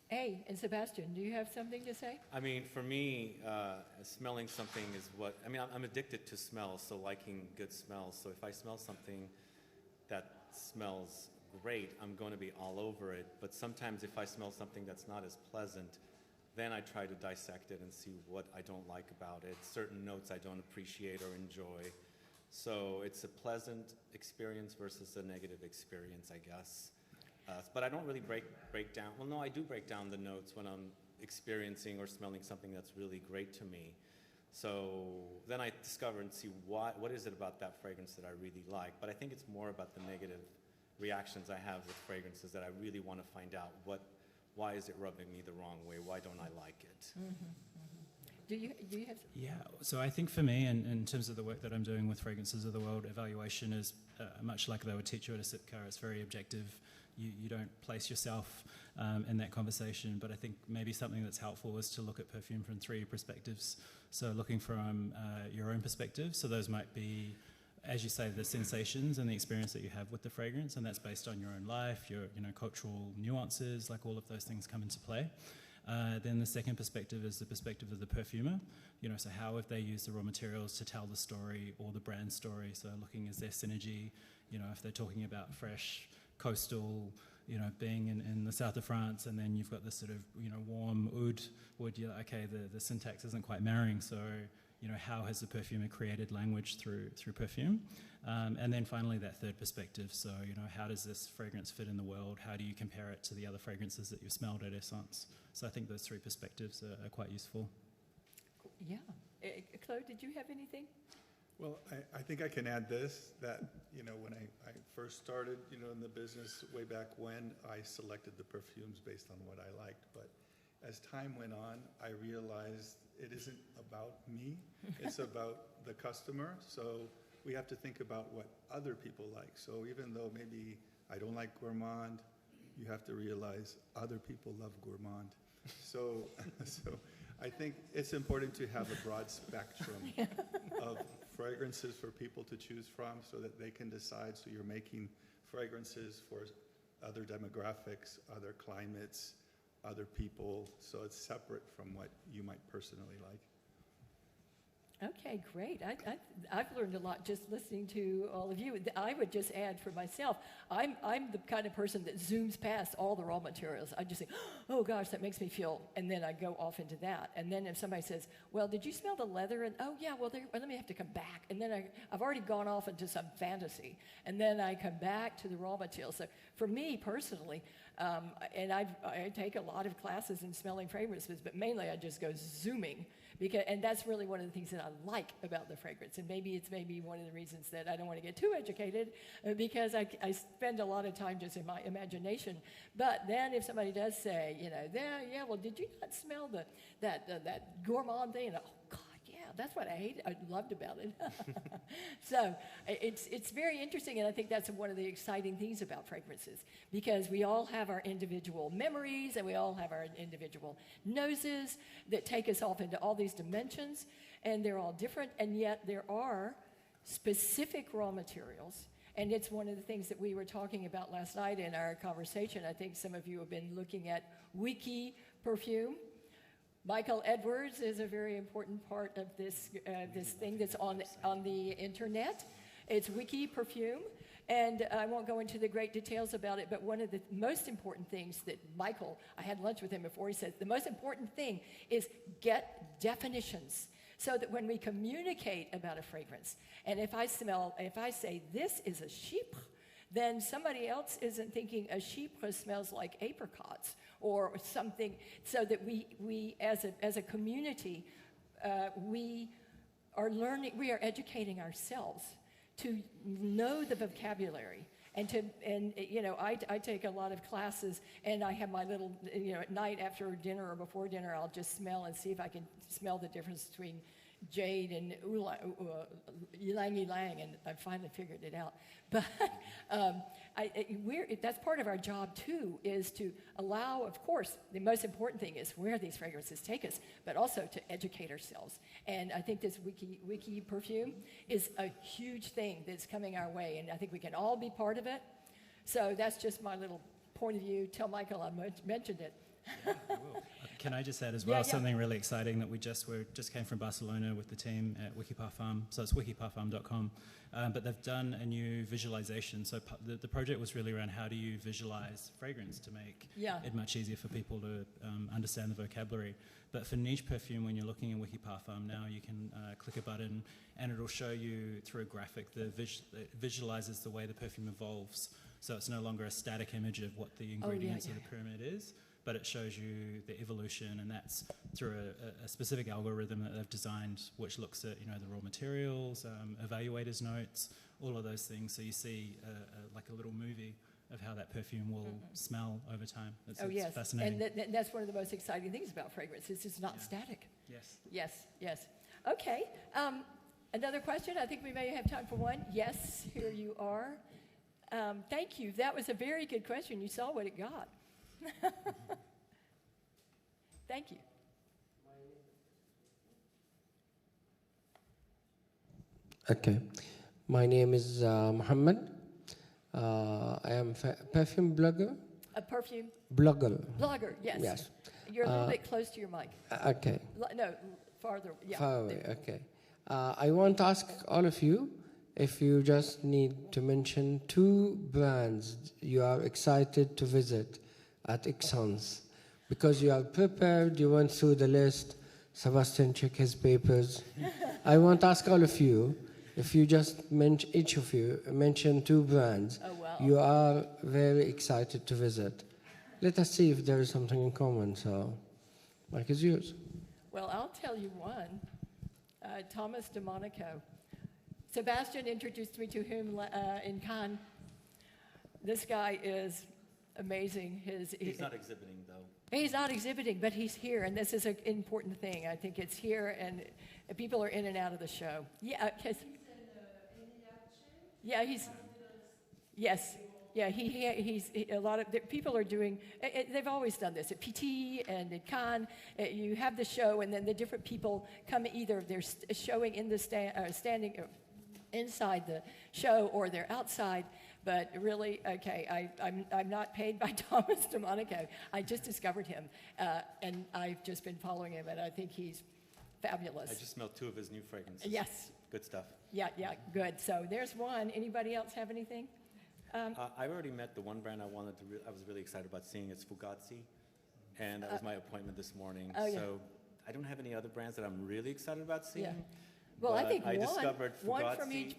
Hey, and Sebastian, do you have something to say? I mean, for me, smelling something is I'm addicted to smells, so liking good smells. So if I smell something that smells great, I'm going to be all over it. But sometimes if I smell something that's not as pleasant, then I try to dissect it and see what I don't like about it, certain notes I don't appreciate or enjoy. So it's a pleasant experience versus a negative experience, I guess. But I don't really break down. Well, no, I do break down the notes when I'm experiencing or smelling something that's really great to me. So then I discover and see what is it about that fragrance that I really like. But I think it's more about the negative reactions I have with fragrances that I really want to find out why is it rubbing me the wrong way? Why don't I like it? Mm-hmm, mm-hmm. Do you have? Yeah, so I think for me, in terms of the work that I'm doing with Fragrances of the World, evaluation is much like they would teach you at a SIPCA. It's very objective. you don't place yourself in that conversation. But I think maybe something that's helpful is to look at perfume from 3 perspectives. So looking from your own perspective. So those might be, as you say, the sensations and the experience that you have with the fragrance, and that's based on your own life, your cultural nuances, like all of those things come into play. Then the second perspective is the perspective of the perfumer. So how have they used the raw materials to tell the story or the brand story? So looking as their synergy, if they're talking about fresh, coastal, being in the south of France, and then you've got this sort of, warm wood, you're like, okay, the syntax isn't quite marrying, so, how has the perfumer created language through perfume? And then finally, that third perspective. So, how does this fragrance fit in the world? How do you compare it to the other fragrances that you've smelled at Esxence? So I think those 3 perspectives are quite useful. Yeah. Claude, did you have anything? Well, I think I can add this, that, when I first started, in the business way back when, I selected the perfumes based on what I liked. But as time went on, I realized it isn't about me, it's about the customer. So we have to think about what other people like. So even though maybe I don't like gourmand, you have to realize other people love gourmand. So I think it's important to have a broad spectrum of fragrances for people to choose from so that they can decide. So you're making fragrances for other demographics, other climates, other people. So it's separate from what you might personally like. Okay, great. I've learned a lot just listening to all of you. I would just add for myself, I'm the kind of person that zooms past all the raw materials. I just say, oh gosh, that makes me feel, and then I go off into that. And then if somebody says, well, did you smell the leather? And oh yeah, well, let me have to come back. And then I've already gone off into some fantasy. And then I come back to the raw materials. So for me personally, and I take a lot of classes in smelling fragrances, but mainly I just go zooming. And that's really one of the things that I like about the fragrance. And maybe it's one of the reasons that I don't want to get too educated, because I spend a lot of time just in my imagination. But then if somebody does say, yeah, well, did you not smell that gourmand thing? And, oh, God, yeah, that's what I loved about it. So it's very interesting, and I think that's one of the exciting things about fragrances, because we all have our individual memories and we all have our individual noses that take us off into all these dimensions, and they're all different, and yet there are specific raw materials. And it's one of the things that we were talking about last night in our conversation. I think some of you have been looking at wiki perfume. Michael Edwards is a very important part of this thing that's on the internet. It's wiki perfume, and I won't go into the great details about it, but one of the most important things that Michael, I had lunch with him before, he said, the most important thing is get definitions, so that when we communicate about a fragrance, and if I say this is a chypre, then somebody else isn't thinking a chypre smells like apricots or something, so that we as a community, we are educating ourselves to know the vocabulary. And I take a lot of classes, and I have my little, at night after dinner or before dinner, I'll just smell and see if I can smell the difference between jade and ylang ylang, and I finally figured it out. But that's part of our job too, is to allow, of course, the most important thing is where these fragrances take us, but also to educate ourselves. And I think this wiki perfume is a huge thing that's coming our way, and I think we can all be part of it. So that's just my little point of view. Tell Michael I mentioned it. Yeah, I will. Can I just add as well something really exciting that we just came from Barcelona with the team at Wikiparfum, so it's wikiparfum.com, but they've done a new visualization. So the project was really around how do you visualize fragrance to make it much easier for people to understand the vocabulary. But for niche perfume, when you're looking in Wikiparfum now, you can click a button and it'll show you through a graphic that visualizes the way the perfume evolves. So it's no longer a static image of what the ingredients of the pyramid is, but it shows you the evolution, and that's through a specific algorithm that they've designed, which looks at the raw materials, evaluators' notes, all of those things. So you see like a little movie of how that perfume will smell over time. It's fascinating. And that's one of the most exciting things about fragrance. It's just not static. Yes. Okay. Another question? I think we may have time for one. Yes, here you are. Thank you. That was a very good question. You saw what it got. Thank you. Okay. My name is Muhammad. I am perfume blogger. A perfume Blogger. blogger, yes. Yes. You're a little bit close to your mic. Okay. No, farther. Yeah. Far away. Okay. I want to ask all of you if you just need to mention 2 brands you are excited to visit at Esxence, because you are prepared, you went through the list, Sebastian checked his papers. I want to ask all of you, if you just mention, each of you, mention 2 brands you are very excited to visit. Let us see if there is something in common, so mic is yours. Well, I'll tell you one. Thomas DeMonico. Sebastian introduced me to him in Cannes. This guy is amazing. He's not exhibiting, though. He's not exhibiting, but he's here, and this is an important thing. I think it's here, and people are in and out of the show. Yeah, yeah, yes. Yeah, he's a lot of people are doing. They've always done this at PT and at Cannes. You have the show, and then the different people come. Either they're showing in the standing inside the show, or they're outside. But really, okay, I'm not paid by Thomas DeMonico. I just discovered him, and I've just been following him, and I think he's fabulous. I just smelled 2 of his new fragrances. Yes. Good stuff. Yeah, good. So there's one. Anybody else have anything? I already met the one brand I wanted to. I was really excited about seeing. It's Fugazi, and that was my appointment this morning. Oh, yeah. So I don't have any other brands that I'm really excited about seeing. Yeah. Well, I think discovered one Fugazi. from each.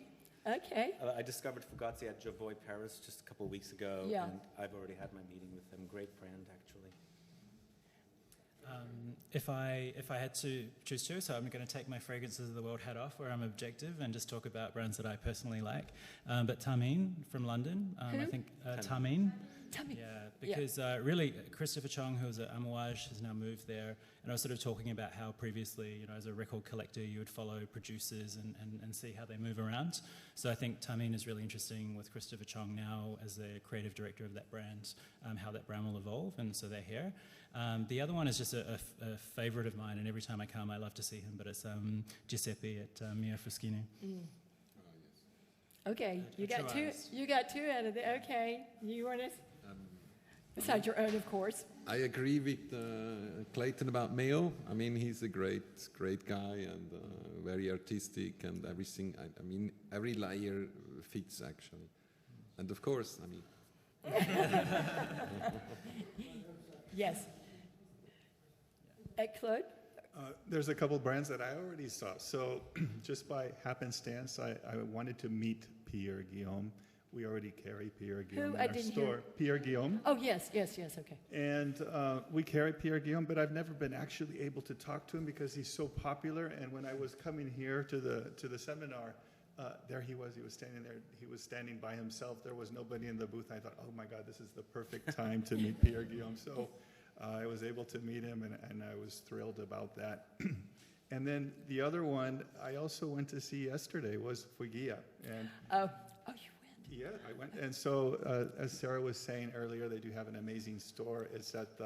Okay. I discovered Fugazi at Javoy Paris just a couple of weeks ago, Yeah. and I've already had my meeting with them. Great brand, actually. If I had to choose 2, so I'm going to take my fragrances of the world hat off, where I'm objective, and just talk about brands that I personally like. But Tamine from London, I think Tamine. Tamine. Yeah, because really Christopher Chong, who was at Amouage, has now moved there. And I was sort of talking about how previously, as a record collector, you would follow producers and see how they move around. So I think Tamine is really interesting with Christopher Chong now as the creative director of that brand, how that brand will evolve, and so they're here. The other one is just a favourite of mine, and every time I come, I love to see him, but it's Giuseppe at Mio Fruschini. Okay, you got 2. eyes. You got 2 out of the. Okay, you want to. Besides your own, of course. I agree with Clayton about Mayo. I mean, he's a great guy and very artistic and everything. I mean, every layer fits actually. And of course, I mean. Yes. Claude? There's a couple brands that I already saw. So just by happenstance, I wanted to meet Pierre Guillaume. We already carry Pierre Guillaume in our store. Pierre Guillaume. Oh, yes, okay. And we carry Pierre Guillaume, but I've never been actually able to talk to him because he's so popular. And when I was coming here to the seminar, there he was standing there. He was standing by himself. There was nobody in the booth. I thought, oh my God, this is the perfect time to meet Pierre Guillaume. So I was able to meet him, and I was thrilled about that. And then the other one I also went to see yesterday was Fugia. And Oh, you went. yeah, I went. And so, as Sarah was saying earlier, they do have an amazing store. It's at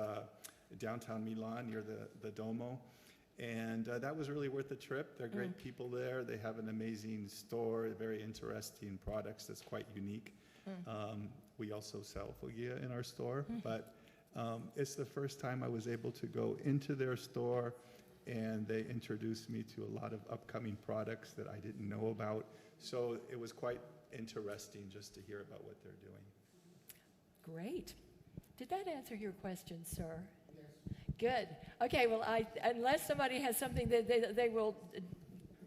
downtown Milan near the Duomo. And that was really worth the trip. They're great people there. They have an amazing store, very interesting products that's quite unique. We also sell Fugia in our store, but it's the first time I was able to go into their store, and they introduced me to a lot of upcoming products that I didn't know about. So it was quite interesting just to hear about what they're doing. Great. Did that answer your question, sir? Good. Okay, well, unless somebody has something that they will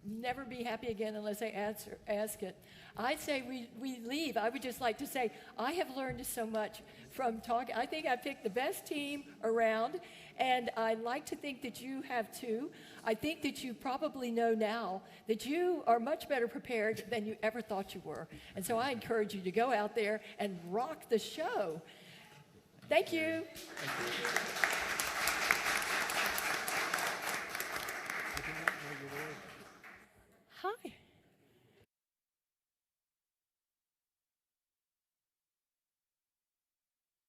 never be happy again unless they ask it, I'd say we leave. I would just like to say I have learned so much from talking. I think I picked the best team around, and I like to think that you have too. I think that you probably know now that you are much better prepared than you ever thought you were. And so I encourage you to go out there and rock the show. Thank you. Hi.